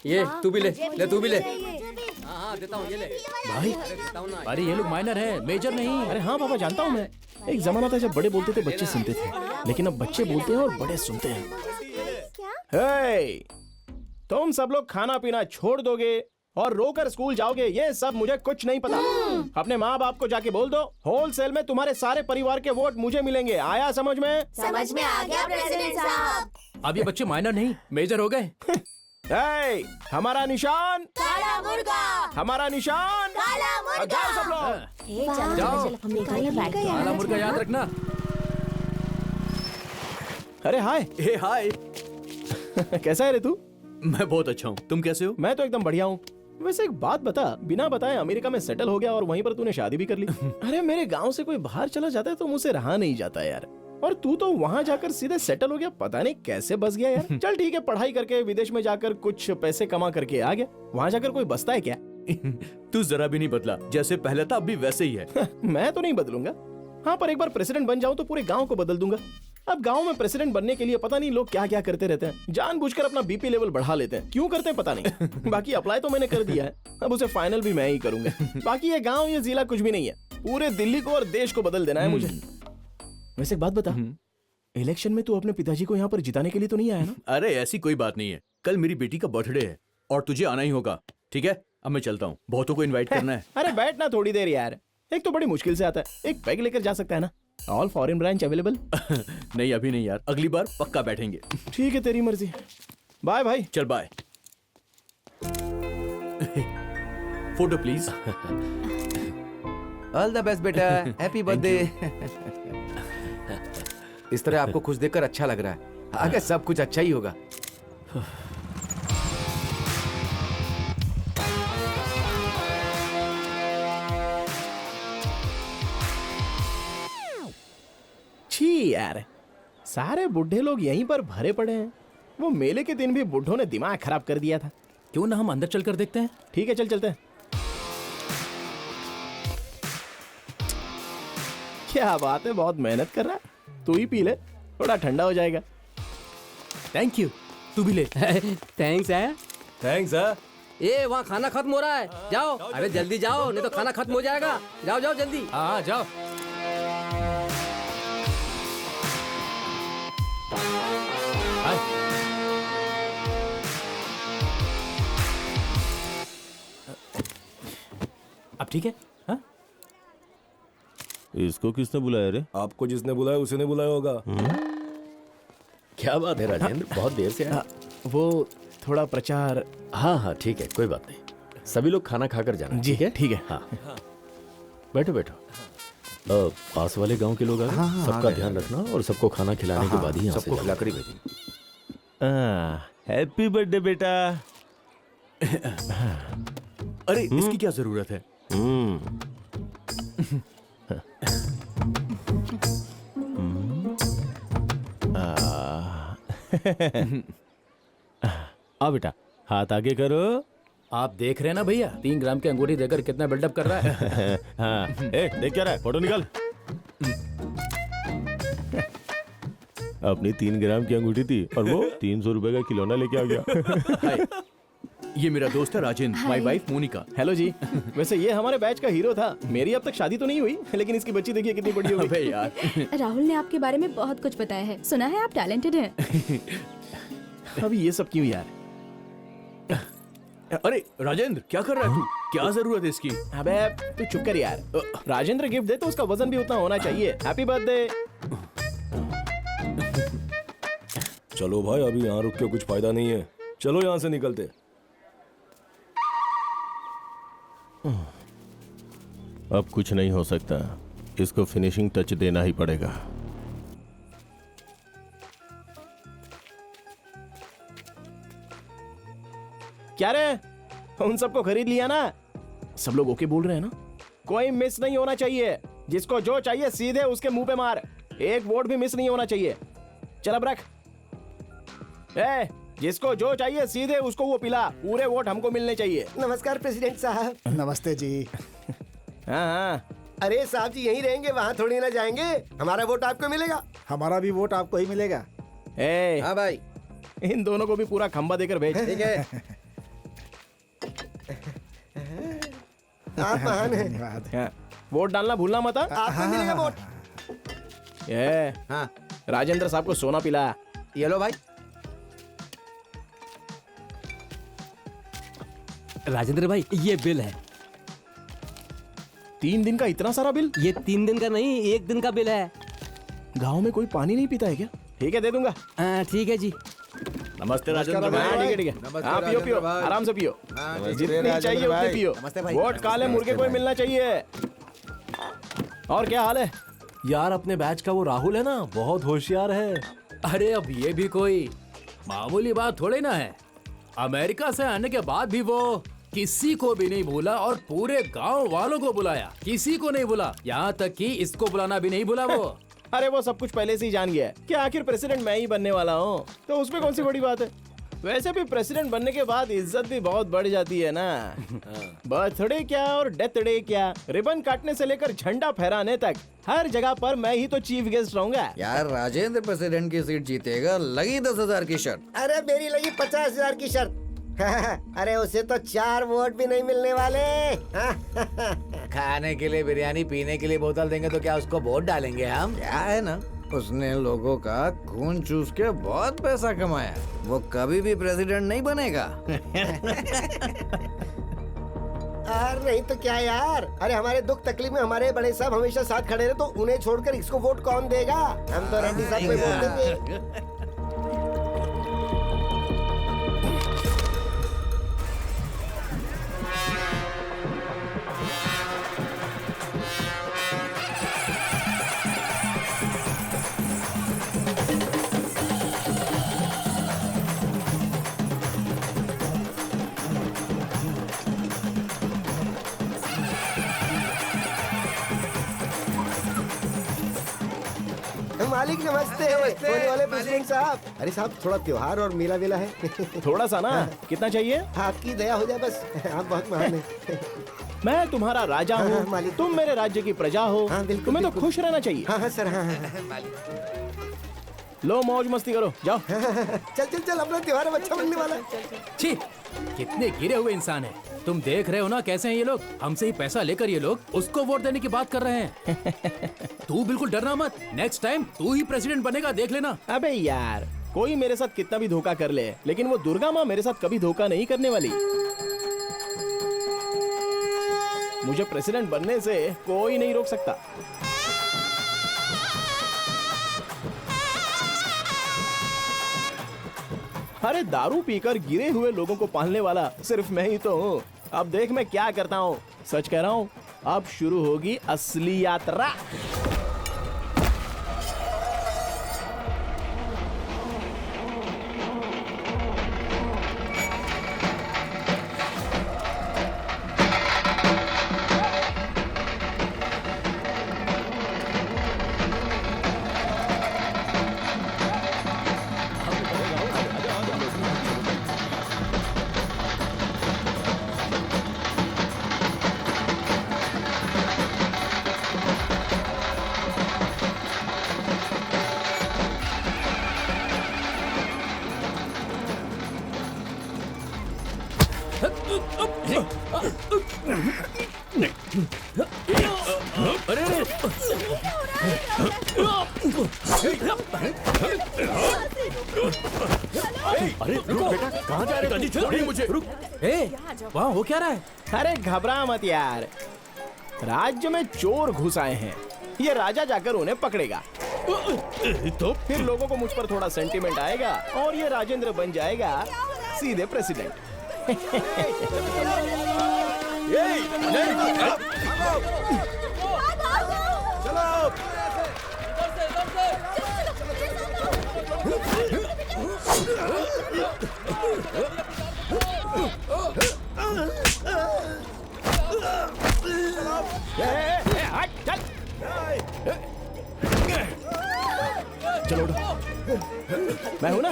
ये तू भी ले तू भी ले। हाँ देता हूँ, ये ले भाई। अरे ये लोग माइनर हैं, मेजर नहीं। अरे हाँ पापा, जानता हूँ मैं। एक जमाना था जब बड़े बोलते थे बच्चे सुनते थे, लेकिन अब बच्चे बोलते हैं और बड़े सुनते हैं। हे, तुम सब लोग खाना पीना छोड़ दोगे और रोकर स्कूल जाओगे, ये सब मुझे कुछ नहीं पता। अपने माँ बाप को जाके बोल दो, होलसेल में तुम्हारे सारे परिवार के वोट मुझे मिलेंगे। आया समझ में? समझ में आ गया प्रेसिडेंट साहब। अब ये बच्चे माइनर नहीं मेजर हो गए। हे, हमारा निशान काला मुर्गा, हमारा निशान काला मुर्गा। जाओ सब लोग। जाओ, काला मुर्गा याद रखना। अरे हाय। हे हाय। कैसा है रे तू? मैं बहुत अच्छा हूँ, तुम कैसे हो? मैं तो एकदम बढ़िया हूँ। वैसे एक बात बता, बिना बताए अमेरिका में सेटल हो गया और वहीं पर तूने शादी भी कर ली। अरे मेरे गांव से कोई बाहर चला जाता है तो मुझसे रहा नहीं जाता यार, और तू तो वहां जाकर सीधे सेटल हो गया। पता नहीं कैसे बस गया यार। चल ठीक है, पढ़ाई करके विदेश में जाकर कुछ पैसे कमा करके आ गया। वहां जाकर कोई बसता है क्या? तू जरा भी नहीं बदला, जैसे पहले था अभी वैसे ही है। मैं तो नहीं बदलूंगा। हाँ, पर एक बार प्रेसिडेंट बन जाऊं तो पूरे गांव को बदल दूंगा। अब गांव में प्रेसिडेंट बनने के लिए पता नहीं लोग क्या क्या करते रहते हैं, जानबूझकर अपना बीपी लेवल बढ़ा लेते हैं। क्यों करते हैं पता नहीं। बाकी अप्लाई तो मैंने कर दिया है, अब उसे फाइनल भी मैं ही करूंगा। बाकी ये गांव ये जिला कुछ भी नहीं है, पूरे दिल्ली को और देश को बदल देना है मुझे। वैसे एक बात बता, इलेक्शन में तू अपने पिताजी को यहाँ पर जिताने के लिए तो नहीं आया ना? अरे ऐसी कोई बात नहीं है, कल मेरी बेटी का बर्थडे है और तुझे आना ही होगा, ठीक है? अब मैं चलता हूँ, बहुतों को इनवाइट करना है। अरे बैठना थोड़ी देर यार, एक तो बड़ी मुश्किल से आता है, एक पैग लेकर जा सकता है ना? All foreign branch available? नहीं अभी नहीं यार, अगली बार पक्का बैठेंगे। ठीक है, तेरी मर्जी। बाय भाई। चल bye. Photo please. All the best बेटा, हैप्पी बर्थडे। इस तरह आपको खुश देखकर अच्छा लग रहा है, आगे सब कुछ अच्छा ही होगा। छी यार, सारे बुढ़े लोग यहीं पर भरे पड़े हैं। वो मेले के दिन भी बुढ़ों ने दिमाग खराब कर दिया था। क्यों ना हम अंदर चलकर देखते हैं? ठीक है, चल चलते हैं। क्या बात है, बहुत मेहनत कर रहा है। तू ही पी ले, थोड़ा ठंडा हो जाएगा। थैंक यू, तू भी ले। थैंक्स है। थैंक्स है। ए वहाँ खाना खत्म हो रहा है, जाओ। अरे जल्दी जाओ, नहीं तो खाना खत्म हो जाएगा। जाओ जाओ जल्दी। हाँ जाओ। अब ठीक है? हाँ? इसको किसने बुलाया रे? आपको जिसने बुलाया उसी ने बुलाया होगा। क्या बात है राजेंद्र, बहुत देर से आया। वो थोड़ा प्रचार। हाँ हाँ ठीक है, कोई बात नहीं। सभी लोग खाना खाकर जाना। जी है, ठीक है। हाँ बैठो बैठो। पास वाले गांव के लोग आ गए। हाँ, सबका ध्यान रखना और सबको खाना खिलाने के बाद ही यहाँ से सबको खिलाकर ही भेजेंगे। हैप्पी बर्थडे बेटा। अरे इसकी क्या जरूरत है? आ बेटा, हाथ आगे करो। आप देख रहे हैं ना भैया, 3 ग्राम की अंगूठी देकर कितना बिल्डअप कर रहा है। हाँ, देख क्या रहा है, फोटो निकाल। अपनी 3 ग्राम की अंगूठी थी और वो 300 रुपए का खिलौना लेके आ गया। हाय, ये मेरा दोस्त है Rajendra, my wife Monika. Hello ji. वैसे ये हमारे बैच का हीरो था। मेरी अब तक शादी तो नहीं हुई, लेकिन इसकी बच्ची देखिए कितनी बड़ी हो गई। यार राहुल ने आपके बारे में बहुत कुछ बताया है, सुना है आप टैलेंटेड हैं। अभी ये सब क्यों यार? अरे राजेंद्र क्या कर रहा है तू? क्या जरूरत है इसकी? अबे तू चुप कर यार। राजेंद्र गिफ्ट दे तो उसका वजन भी उतना होना चाहिए। Happy birthday. चलो भाई, अभी यहाँ रुक के कुछ फायदा नहीं है, चलो यहाँ से निकलते। अब कुछ नहीं हो सकता, इसको फिनिशिंग टच देना ही पड़ेगा। क्या रे, उन सबको खरीद लिया ना? सब लोग ओके बोल रहे हैं ना? कोई मिस नहीं होना चाहिए। जिसको जो चाहिए सीधे उसके मुंह पे मार। एक वोट भी मिस नहीं होना चाहिए। चल अब रख। जिसको जो चाहिए सीधे उसको वो पिला। पूरे वोट हमको मिलने चाहिए। नमस्कार प्रेसिडेंट साहब। नमस्ते जी। हाँ। अरे साहब जी यहीं रहेंगे, वहाँ थोड़ी ना जाएंगे। हमारा वोट आपको मिलेगा। हमारा भी वोट आपको ही मिलेगा। हाँ भाई, इन दोनों को भी पूरा खंबा देकर भेज। ठीक है। आप महान हैं। वोट डालना भूलना मत। आपको मिलेगा वोट। हाँ, राजेंद्र साहब को सोना पिला। ये लो भाई। राजेंद्र भाई ये बिल है। 3 दिन का इतना सारा बिल? ये 3 दिन का नहीं, 1 दिन का बिल है। गांव में कोई पानी नहीं पीता है क्या? ठीक है दे दूंगा। ठीक है जी। नमस्ते राजेंद्र भाई। ठीक है। हाँ पियो पियो, आराम से पियो। जितनी चाहिए उतनी पियो। वोट काले मुर्गे को मिलना चाहिए। और क्या हाल है? यार अपने बैच का वो राहुल है ना, बहुत होशियार है। अरे अब ये भी कोई मामूली बात थोड़ी ना है। अमेरिका से आने के बाद भी वो किसी को भी नहीं भूला और पूरे गांव वालों को बुलाया। किसी को नहीं भूला, यहाँ तक कि इसको बुलाना भी नहीं भूला वो। अरे वो सब कुछ पहले से ही जान गया है कि आखिर प्रेसिडेंट मैं ही बनने वाला हूँ, तो उसमें कौन सी बड़ी बात है। वैसे भी प्रेसिडेंट बनने के बाद इज्जत भी बहुत बढ़ जाती है ना। बर्थडे क्या और डेथ डे क्या, रिबन काटने से लेकर झंडा फहराने तक हर जगह पर मैं ही तो चीफ गेस्ट रहूंगा। यार राजेंद्र प्रेसिडेंट की सीट जीतेगा, लगी 10,000 की शर्त। अरे मेरी लगी 50,000 की शर्त। अरे उसे तो 4 वोट भी नहीं मिलने वाले। खाने के लिए बिरयानी, पीने के लिए बोतल देंगे तो क्या उसको वोट डालेंगे हम? क्या है ना, उसने लोगों का खून चूस के बहुत पैसा कमाया। वो कभी भी प्रेसिडेंट नहीं बनेगा। अरे नहीं तो क्या यार। अरे हमारे दुख तकलीफ में हमारे बड़े साहब हमेशा साथ खड़े रहे, तो उन्हें छोड़कर इसको वोट कौन देगा? हम तो रेड्डी साहब को वोट देंगे। मालिक नमस्ते। होने वाले प्रेसिडेंट साहब। अरे साहब थोड़ा त्योहार और मेला वेला है। थोड़ा सा ना। कितना चाहिए? आपकी दया हो जाए बस। आप बहुत महान हैं। मैं तुम्हारा राजा हूँ, तुम मेरे राज्य की प्रजा हो। तुम्हें तो खुश रहना चाहिए। हाँ सर। हाँ। लो मौज मस्ती करो, जाओ। चल अपना त्योहार अच्छा बनने वाला है। छी, कितने गिरे हुए इंसान हैं। तुम देख रहे हो ना कैसे हैं ये लोग। हमसे ही पैसा लेकर ये लोग उसको वोट देने की बात कर रहे हैं। तू बिल्कुल डरना मत, नेक्स्ट टाइम तू ही प्रेसिडेंट बनेगा, देख लेना। अबे यार, कोई मेरे साथ कितना भी धोखा कर ले, लेकिन वो दुर्गा माँ मेरे साथ कभी धोखा नहीं करने वाली। मुझे प्रेसिडेंट बनने से कोई नहीं रोक सकता। अरे दारू पीकर गिरे हुए लोगों को पालने वाला सिर्फ मैं ही तो हूँ। अब देख मैं क्या करता हूँ। सच कह रहा हूँ, अब शुरू होगी असली यात्रा। अरे रुको बेटा, कहाँ जा रहे हो? छोड़ मुझे। रुक। वहाँ हो क्या रहा है? अरे घबरा मत यार, राज्य में चोर घुस आए हैं। ये राजा जाकर उन्हें पकड़ेगा, तो फिर लोगों को मुझ पर थोड़ा सेंटीमेंट आएगा और ये राजेंद्र बन जाएगा सीधे प्रेसिडेंट। चलो चलो उठो। मैं हूं ना,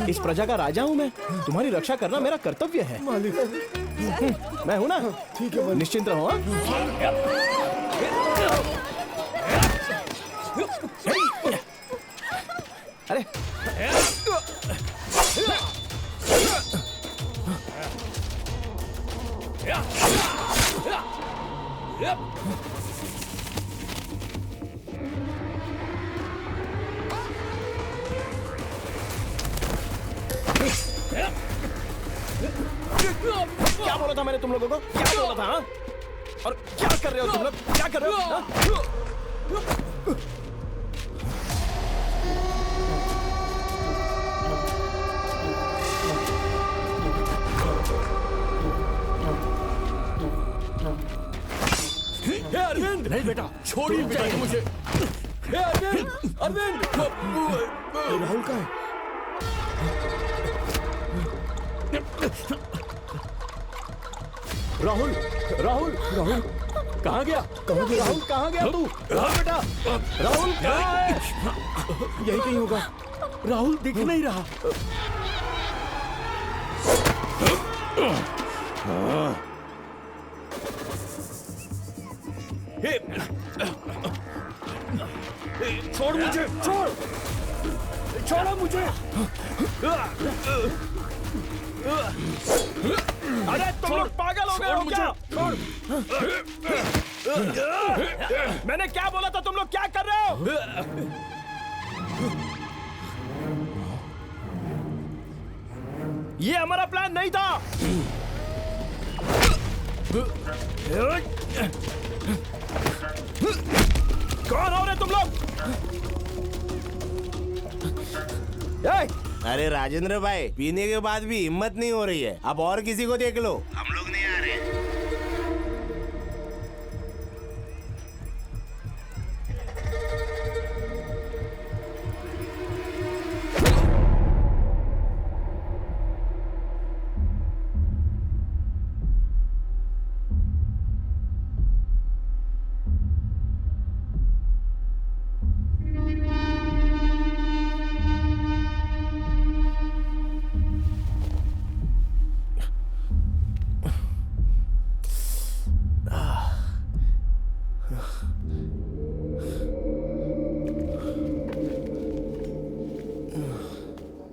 इस प्रजा का राजा हूं मैं। तुम्हारी रक्षा करना मेरा कर्तव्य है। मालिक मैं हूं ना। ठीक है निश्चिंत रहो। हाँ? अरे क्या बोला था मैंने तुम लोगों को? क्या बोला था? हाँ? और क्या कर रहे हो तुम लोग? क्या कर रहे हो? हाँ? हे अरविंद! नहीं बेटा, छोड़िए बेटा मुझे। हे अरविंद! अरविंद! राहुल का है। राहुल, राहुल, राहुल, कहाँ गया? राहुल कहाँ गया तू? हाँ बेटा, राहुल कहाँ है? यही कहीं होगा। राहुल दिख नहीं रहा। छोड़ मुझे, छोड़, छोड़ो मुझे। अरे तुम लोग पागल हो गए हो क्या? मैंने क्या बोला था? तुम लोग क्या कर रहे हो? ये हमारा प्लान नहीं था। कौन हो रहे तुम लोग? अरे राजेंद्र भाई, पीने के बाद भी हिम्मत नहीं हो रही है। अब और किसी को देख लो। हम लोग नहीं आ रहे।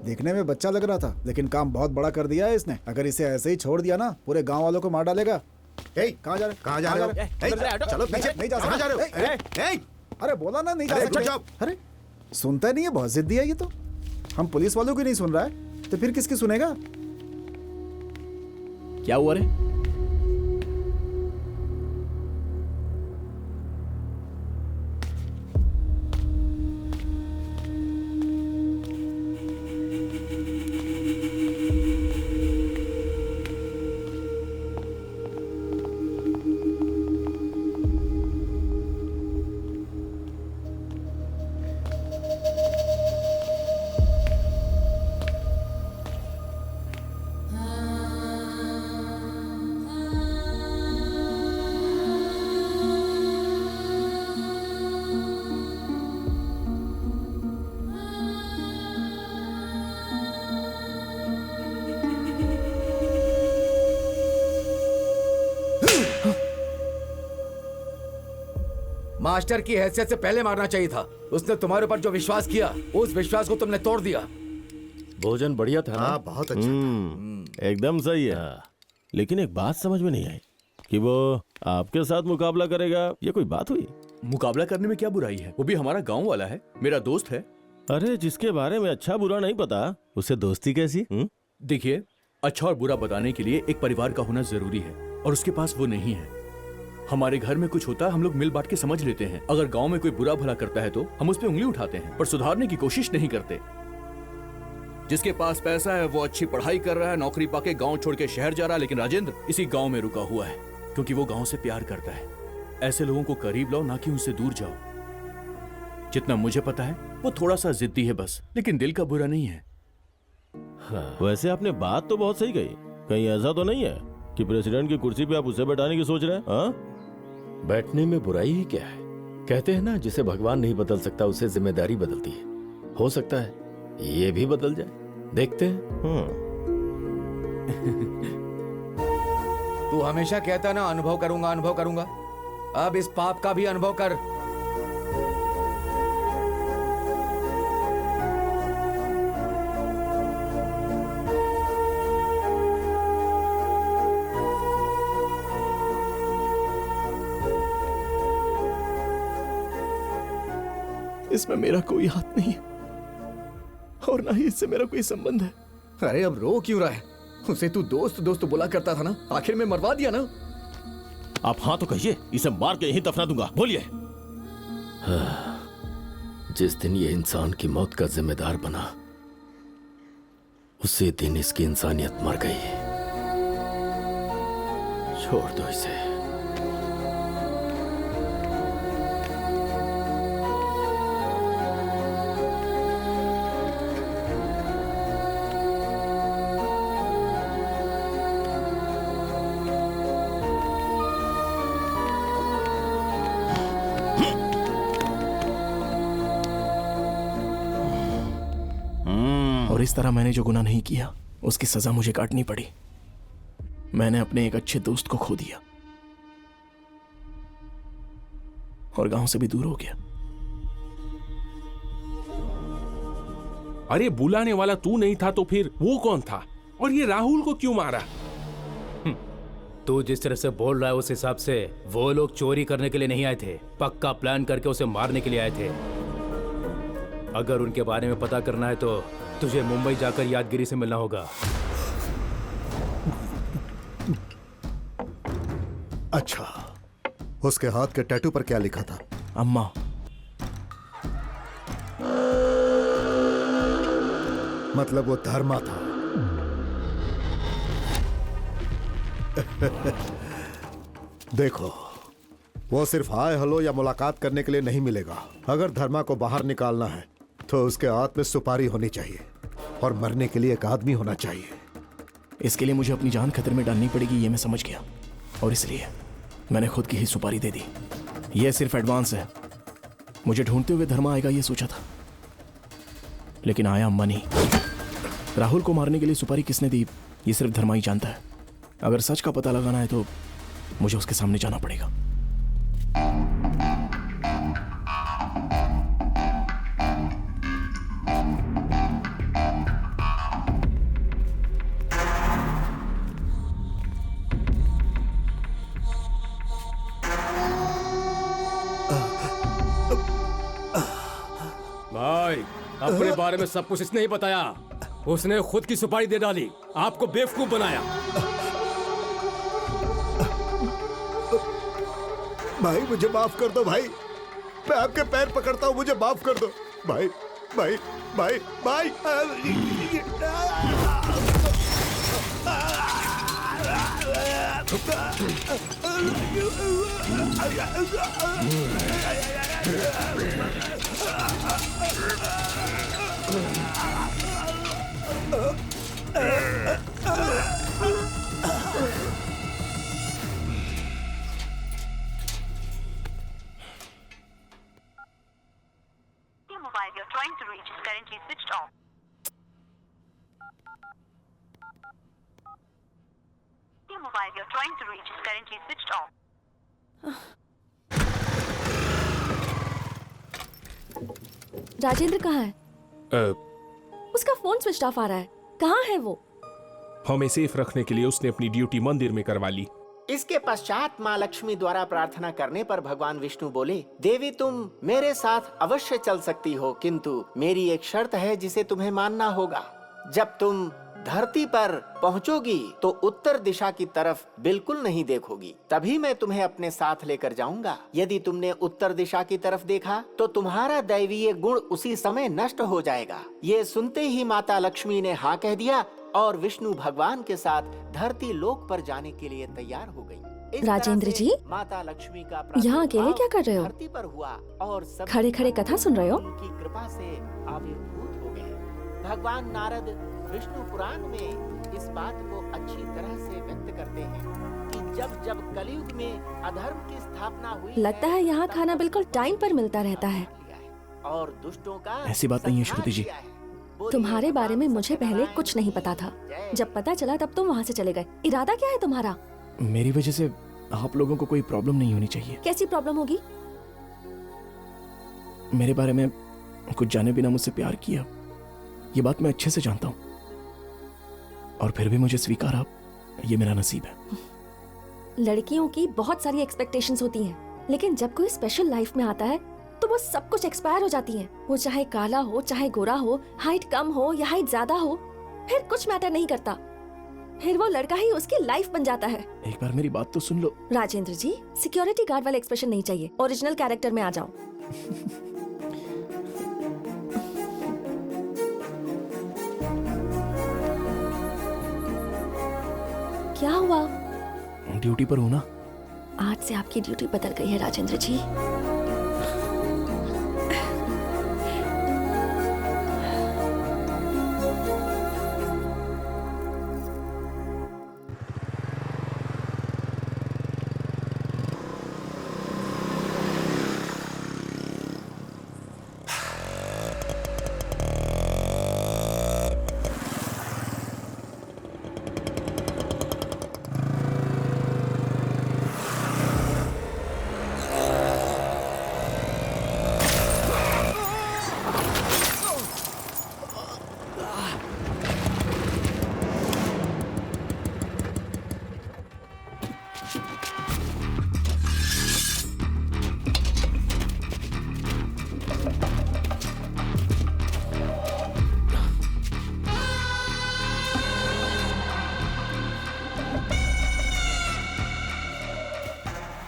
देखने में बच्चा लग रहा था, लेकिन काम बहुत बड़ा कर दिया है इसने। अगर इसे ऐसे ही छोड़ दिया ना, पूरे गांव वालों को मार डालेगा। कहाँ जा रहे? कहाँ जा रहे हो? चलो पीछे। नहीं जा कहाँ जा रहे हो? सकते। अरे बोला ना नहीं जा सकते। अरे सुनता नहीं है, बहुत जिद्दी है ये तो। हम पुलिस वालों की नहीं सुन रहा है तो फिर किसकी सुनेगा? क्या हुआ रे? मास्टर की हैसियत से पहले मारना चाहिए था। उसने तुम्हारे ऊपर जो विश्वास किया, उस विश्वास को तुमने तोड़ दिया। भोजन बढ़िया था ना? हाँ बहुत अच्छा था। एकदम सही है। लेकिन एक बात समझ में नहीं आई कि वो आपके साथ मुकाबला करेगा। ये कोई बात हुई? मुकाबला करने में क्या बुराई है? वो भी हमारा गांव वाला है, मेरा दोस्त है। अरे जिसके बारे में अच्छा बुरा नहीं पता, उससे दोस्ती कैसी? देखिए, अच्छा और बुरा बताने के लिए एक परिवार का होना जरूरी है, और उसके पास वो नहीं है। हमारे घर में कुछ होता है, हम लोग मिल बांट के समझ लेते हैं। अगर गांव में कोई बुरा भला करता है तो हम उस पे उंगली उठाते हैं, पर सुधारने की कोशिश नहीं करते। जिसके पास पैसा है वो अच्छी पढ़ाई कर रहा है, नौकरी पाके गांव छोड़ के शहर जा रहा है, लेकिन राजेंद्र इसी गांव में रुका हुआ है क्योंकि वो गांव से प्यार करता है। ऐसे लोगों को करीब लाओ, ना कि उनसे दूर जाओ। जितना मुझे पता है वो थोड़ा सा जिद्दी है बस, लेकिन दिल का बुरा नहीं है। वैसे आपने बात तो बहुत सही कही। कहीं ऐसा तो नहीं है कि प्रेसिडेंट की कुर्सी पे आप उसे बैठाने की सोच रहे हैं? हाँ? बैठने में बुराई ही क्या है? कहते हैं ना, जिसे भगवान नहीं बदल सकता उसे जिम्मेदारी बदलती है। हो सकता है ये भी बदल जाए, देखते हैं। तू हमेशा कहता ना अनुभव करूंगा अनुभव करूंगा, अब इस पाप का भी अनुभव कर। इसमें मेरा कोई हाथ नहीं है और ना ही इससे मेरा कोई संबंध है। अरे अब रो क्यों रहा है? उसे तू दोस्त दोस्त बुला करता था ना, आखिर में मरवा दिया ना। आप हाँ तो कहिए, इसे मार के यहीं दफना दूंगा, बोलिए। जिस दिन ये इंसान की मौत का जिम्मेदार बना, उसी दिन इसकी इंसानियत मर गई। छोड़ दो इसे। और इस तरह मैंने जो गुनाह नहीं किया उसकी सजा मुझे काटनी पड़ी। मैंने अपने एक अच्छे दोस्त को खो दिया और गांव से भी दूर हो गया। अरे बुलाने वाला तू नहीं था तो फिर वो कौन था? और ये राहुल को क्यों मारा? तू जिस तरह से बोल रहा है उस हिसाब से वो लोग चोरी करने के लिए नहीं आए थे, पक्का प्लान करके उसे मारने के लिए आए थे। अगर उनके बारे में पता करना है तो तुझे मुंबई जाकर यादगिरी से मिलना होगा। अच्छा, उसके हाथ के टैटू पर क्या लिखा था? अम्मा। मतलब वो धर्मा था। देखो, वो सिर्फ हाय हेलो या मुलाकात करने के लिए नहीं मिलेगा। अगर धर्मा को बाहर निकालना है तो उसके हाथ में सुपारी होनी चाहिए और मरने के लिए एक आदमी होना चाहिए। इसके लिए मुझे अपनी जान खतरे में डालनी पड़ेगी, ये मैं समझ गया, और इसलिए मैंने खुद की ही सुपारी दे दी। यह सिर्फ एडवांस है। मुझे ढूंढते हुए धर्मा आएगा ये सोचा था, लेकिन आया अम्मा नहीं। राहुल को मारने के लिए सुपारी किसने दी ये सिर्फ धर्मा ही जानता है। अगर सच का पता लगाना है तो मुझे उसके सामने जाना पड़ेगा। भाई, अपने बारे में सब कुछ इसने ही बताया। उसने खुद की सुपारी दे डाली, आपको बेवकूफ बनाया। भाई मुझे माफ कर दो भाई, मैं आपके पैर पकड़ता हूँ, मुझे माफ कर दो भाई। भाई भाई भाई mobile you're trying to reach is currently switched off. The mobile you're trying to reach is currently switched off. Rajendra कहाँ है? उसका फोन स्विच ऑफ आ रहा है। कहाँ है वो? हमें सेफ रखने के लिए उसने अपनी ड्यूटी मंदिर में करवा ली। इसके पश्चात माँ लक्ष्मी द्वारा प्रार्थना करने पर भगवान विष्णु बोले, देवी तुम मेरे साथ अवश्य चल सकती हो, किंतु मेरी एक शर्त है जिसे तुम्हें मानना होगा। जब तुम धरती पर पहुंचोगी तो उत्तर दिशा की तरफ बिल्कुल नहीं देखोगी, तभी मैं तुम्हें अपने साथ लेकर जाऊंगा। यदि तुमने उत्तर दिशा की तरफ देखा तो तुम्हारा दैवीय गुण उसी समय नष्ट हो जाएगा। ये सुनते ही माता लक्ष्मी ने हाँ कह दिया और विष्णु भगवान के साथ धरती लोक पर जाने के लिए तैयार हो गई। राजेंद्र जी, माता लक्ष्मी का यहाँ अकेले क्या कर रहे हो? धरती पर हुआ और सब खड़े खड़े कथा सुन रहे हो? उनकी कृपा से आविर्भूत हो गए। भगवान नारद विष्णु पुराण में इस बात को अच्छी तरह से व्यक्त करते हैं कि जब जब कलयुग में अधर्म की स्थापना हुई, लगता है यहाँ खाना बिल्कुल टाइम पर मिलता रहता है। और दुष्टों का ऐसी बात नहीं है श्रुति जी। तुम्हारे बारे में मुझे पहले कुछ नहीं पता था। जब पता चला तब तुम वहाँ से चले गए। इरादा क्या है तुम्हारा? मेरी वजह से आप लोगों को कोई प्रॉब्लम नहीं होनी चाहिए। कैसी प्रॉब्लम होगी? मेरे बारे में कुछ जाने बिना मुझसे प्यार किया, ये बात मैं अच्छे से जानता हूँ, और फिर भी मुझे स्वीकारा, ये मेरा नसीब है। लड़कियों की बहुत सारी एक्सपेक्टेशंस होती हैं, लेकिन जब कोई स्पेशल लाइफ में आता है तो वो सब कुछ एक्सपायर हो जाती है। वो चाहे काला हो, चाहे गोरा हो, हाइट कम हो या हाइट ज्यादा हो, फिर कुछ मैटर नहीं करता। फिर वो लड़का ही उसकी लाइफ बन जाता है। एक बार मेरी बात तो सुन लो। राजेंद्र जी, सिक्योरिटी गार्ड वाले एक्सप्रेशन नहीं चाहिए, ओरिजिनल कैरेक्टर में आ जाओ। क्या हुआ? ड्यूटी पर हूँ ना। आज से आपकी ड्यूटी बदल गई है राजेंद्र जी।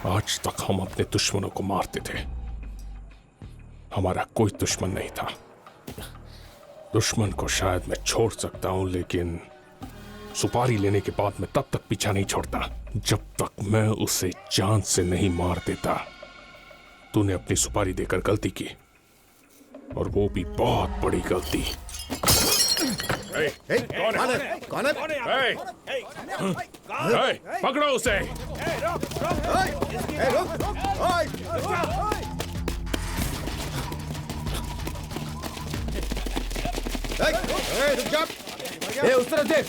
आज तक हम अपने दुश्मनों को मारते थे, हमारा कोई दुश्मन नहीं था। दुश्मन को शायद मैं छोड़ सकता हूं, लेकिन सुपारी लेने के बाद मैं तब तक पीछा नहीं छोड़ता जब तक मैं उसे जान से नहीं मार देता। तूने अपनी सुपारी देकर गलती की, और वो भी बहुत बड़ी गलती। कौन है? पकड़ो उसे। उस तरफ देख।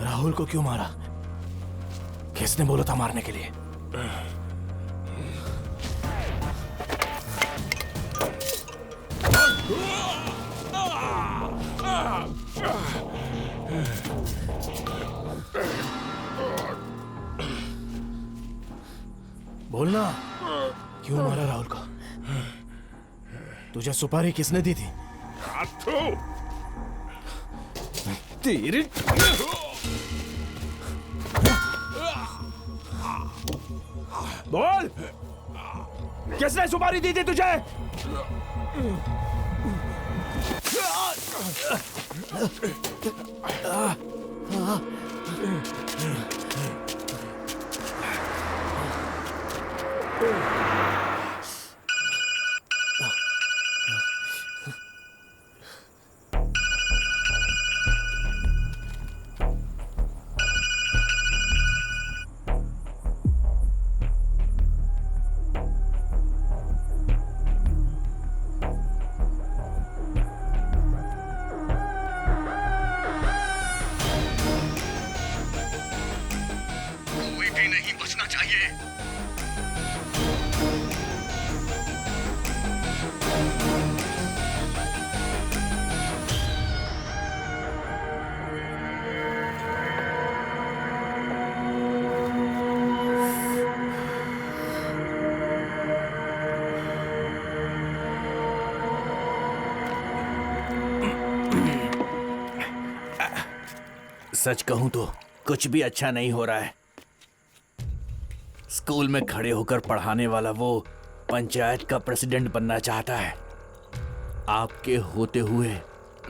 राहुल को क्यों मारा? किसने बोला था मारने के लिए? बोलना, क्यों मारा राहुल को? तुझे सुपारी किसने दी थी? तेरी बोल, किसने सुपारी दी थी तुझे? सच कहूं तो कुछ भी अच्छा नहीं हो रहा है। स्कूल में खड़े होकर पढ़ाने वाला वो पंचायत का प्रेसिडेंट बनना चाहता है। आपके होते हुए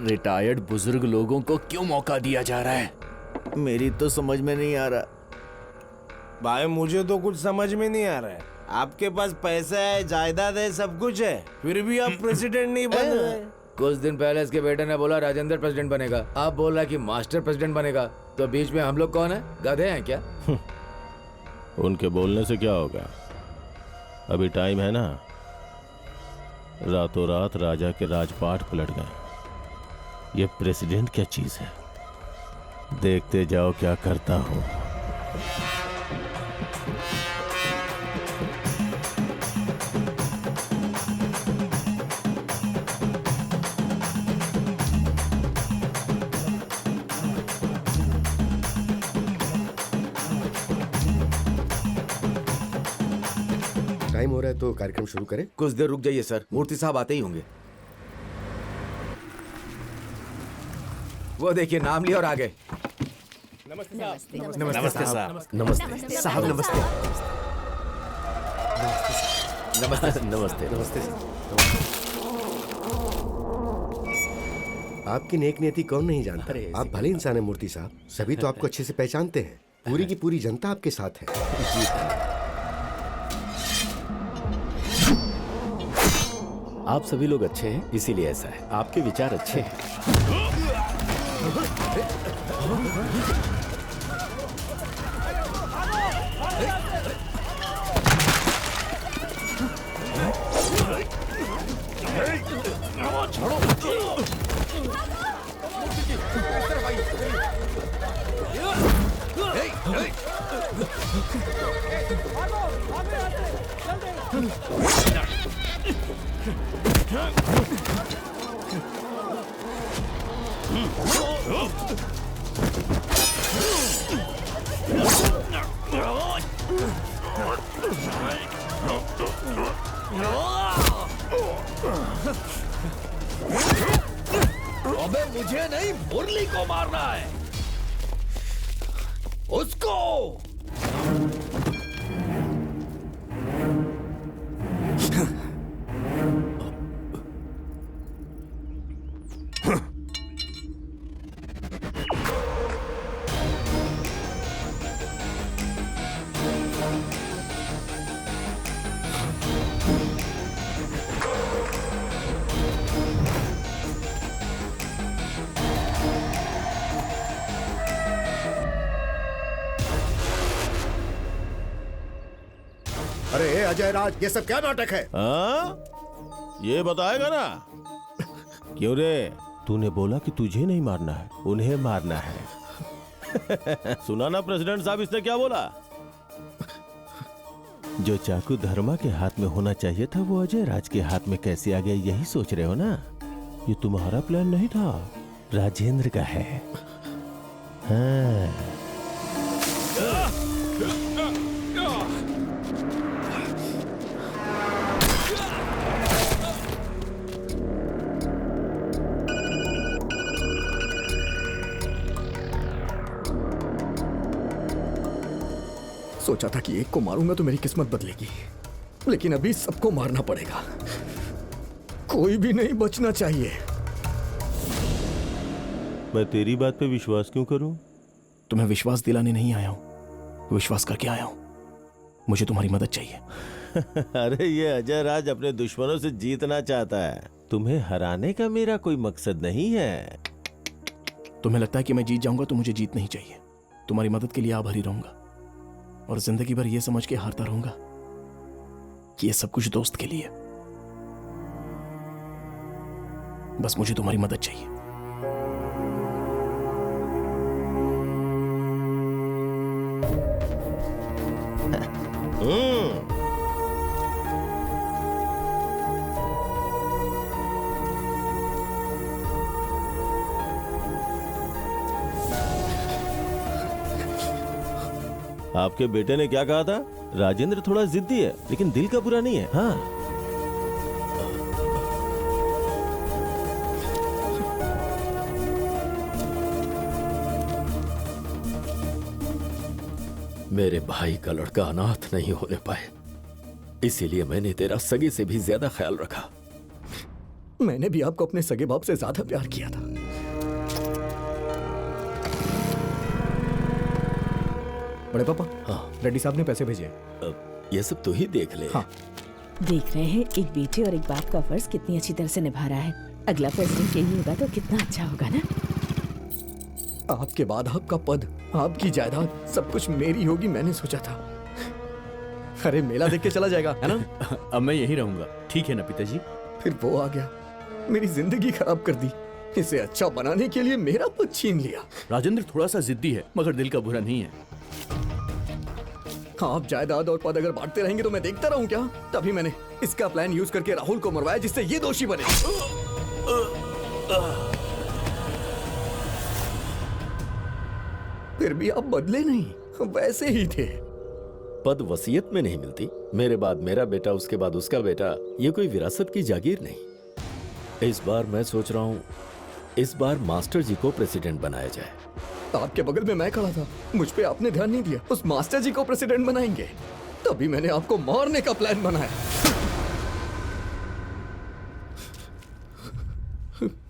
रिटायर्ड बुजुर्ग लोगों को क्यों मौका दिया जा रहा है? मेरी तो समझ में नहीं आ रहा। भाई मुझे तो कुछ समझ में नहीं आ रहा है। आपके पास पैसा है, जायदाद है, सब कुछ है, फिर भी आप प्रेसिडेंट नहीं बन रहे। कुछ दिन पहले इसके बेटे ने बोला राजेंद्र प्रेसिडेंट बनेगा, आप बोल रहा कि मास्टर प्रेसिडेंट बनेगा। तो बीच में हम लोग कौन है? गधे हैं क्या? उनके बोलने से क्या होगा? अभी टाइम है ना। रातों रात राजा के राजपाट पलट गए। ये प्रेसिडेंट क्या चीज है? देखते जाओ क्या करता हूं। टाइम हो रहा है तो कार्यक्रम शुरू करें। कुछ देर रुक जाइए सर, मूर्ति साहब आते ही होंगे। वो देखिए नाम लिया और आ गए। नमस्ते नमस्ते साहब। नमस्ते साहब। नमस्ते नमस्ते नमस्ते नमस्ते। आपकी नेक नीति कौन नहीं जानता। आप भले इंसान है मूर्ति साहब, सभी तो आपको अच्छे से पहचानते हैं। पूरी की पूरी जनता आपके साथ है। आप सभी लोग अच्छे हैं, इसीलिए ऐसा है। आपके विचार अच्छे हैं। अबे मुझे नहीं, मुरली को मारना है, उसको। अरे ए अजय राज, ये सब क्या नाटक है? हाँ? ये बताएगा ना? क्यों रे? तूने बोला कि तुझे नहीं मारना है, उन्हें मारना है। सुना ना प्रेसिडेंट साहब, इसने क्या बोला? जो चाकू धर्मा के हाथ में होना चाहिए था वो अजय राज के हाथ में कैसे आ गया, यही सोच रहे हो ना? ये तुम्हारा प्लान नहीं था, राजेंद्र का है। हाँ। सोचा था कि एक को मारूंगा तो मेरी किस्मत बदलेगी, लेकिन अभी सबको मारना पड़ेगा। कोई भी नहीं बचना चाहिए। मैं तेरी बात पे विश्वास क्यों करूं? तुम्हें विश्वास दिलाने नहीं आया हूं, विश्वास करके आया हूं। मुझे तुम्हारी मदद चाहिए। अरे ये अजय राज अपने दुश्मनों से जीतना चाहता है, तुम्हें हराने का मेरा कोई मकसद नहीं है। तुम्हें लगता है कि मैं जीत जाऊंगा तो मुझे जीत नहीं चाहिए। तुम्हारी मदद के लिए आभारी रहूंगा और जिंदगी भर यह समझ के हारता रहूंगा कि यह सब कुछ दोस्त के लिए। बस मुझे तुम्हारी मदद चाहिए। आपके बेटे ने क्या कहा था? राजेंद्र थोड़ा जिद्दी है लेकिन दिल का बुरा नहीं है। हाँ, मेरे भाई का लड़का अनाथ नहीं होने पाए, इसीलिए मैंने तेरा सगे से भी ज्यादा ख्याल रखा। मैंने भी आपको अपने सगे बाप से ज्यादा प्यार किया था। बड़े पापा, हाँ, रेड्डी साहब ने पैसे भेजे। ये सब तू ही देख ले। हाँ। देख रहे हैं एक बेटे और एक बाप का फर्ज कितनी अच्छी तरह से निभा रहा है। अगला प्रेसिडेंट यही होगा तो कितना अच्छा होगा ना। आपके बाद आपका पद, आपकी जायदाद, सब कुछ मेरी होगी, मैंने सोचा था। अरे मेला देख के चला जाएगा, है ना? अब मैं यही रहूंगा। ठीक है ना पिताजी? फिर वो आ गया, मेरी जिंदगी खराब कर दी। इसे अच्छा बनाने के लिए मेरा पद छीन लिया। राजेंद्र थोड़ा सा जिद्दी है मगर दिल का बुरा नहीं है। आप जायदाद और पद अगर बांटते रहेंगे तो मैं देखता रहूं क्या? तभी मैंने इसका प्लान यूज करके राहुल को मरवाया जिससे ये दोषी बने। फिर भी आप बदले नहीं, वैसे ही थे। पद वसीयत में नहीं मिलती। मेरे बाद मेरा बेटा, उसके बाद उसका बेटा, ये कोई विरासत की जागीर नहीं। इस बार मैं सोच रहा हूँ इस बार मास्टर जी को प्रेसिडेंट बनाया जाए। आपके बगल में मैं खड़ा था, मुझ पे आपने ध्यान नहीं दिया। उस मास्टर जी को प्रेसिडेंट बनाएंगे, तभी मैंने आपको मारने का प्लान बनाया।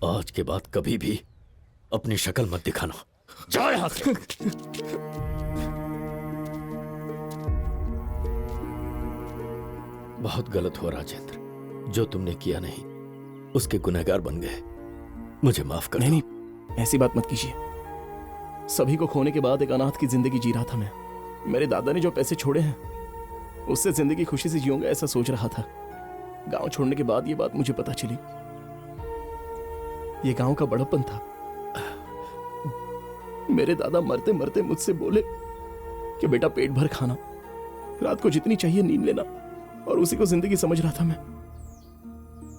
आज के बाद कभी भी अपनी शक्ल मत दिखाना। जा यहां से। बहुत गलत हुआ राजेंद्र, जो तुमने किया नहीं उसके गुनहगार बन गए। मुझे माफ कर। नहीं, ऐसी बात मत कीजिए। सभी को खोने के बाद एक अनाथ की जिंदगी जी रहा था मैं। मेरे दादा ने जो पैसे छोड़े हैं उससे जिंदगी खुशी से जीऊंगा ऐसा सोच रहा था। गांव छोड़ने के बाद ये बात मुझे पता चली। ये गांव का बड़प्पन था। मेरे दादा मरते मरते मुझसे बोले कि बेटा पेट भर खाना, रात को जितनी चाहिए नींद लेना, और उसी को जिंदगी समझ रहा था मैं।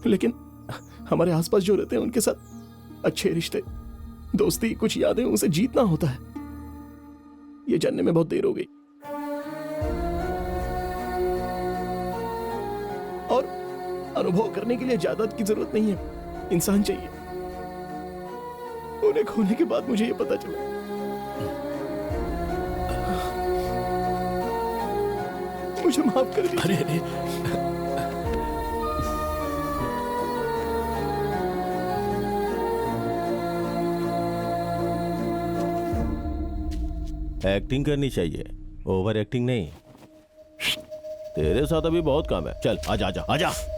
लेकिन हमारे आसपास जो रहते हैं उनके साथ अच्छे रिश्ते, दोस्ती, कुछ यादें, उसे जीतना होता है। ये जानने में बहुत देर हो गई। और अनुभव करने के लिए जायदाद की जरूरत नहीं है, इंसान चाहिए। उन्हें खोने के बाद मुझे ये पता चला। मुझे माफ कर दीजिए। अरे एक्टिंग करनी चाहिए, ओवर एक्टिंग नहीं। तेरे साथ अभी बहुत काम है। चल आजा आजा आजा।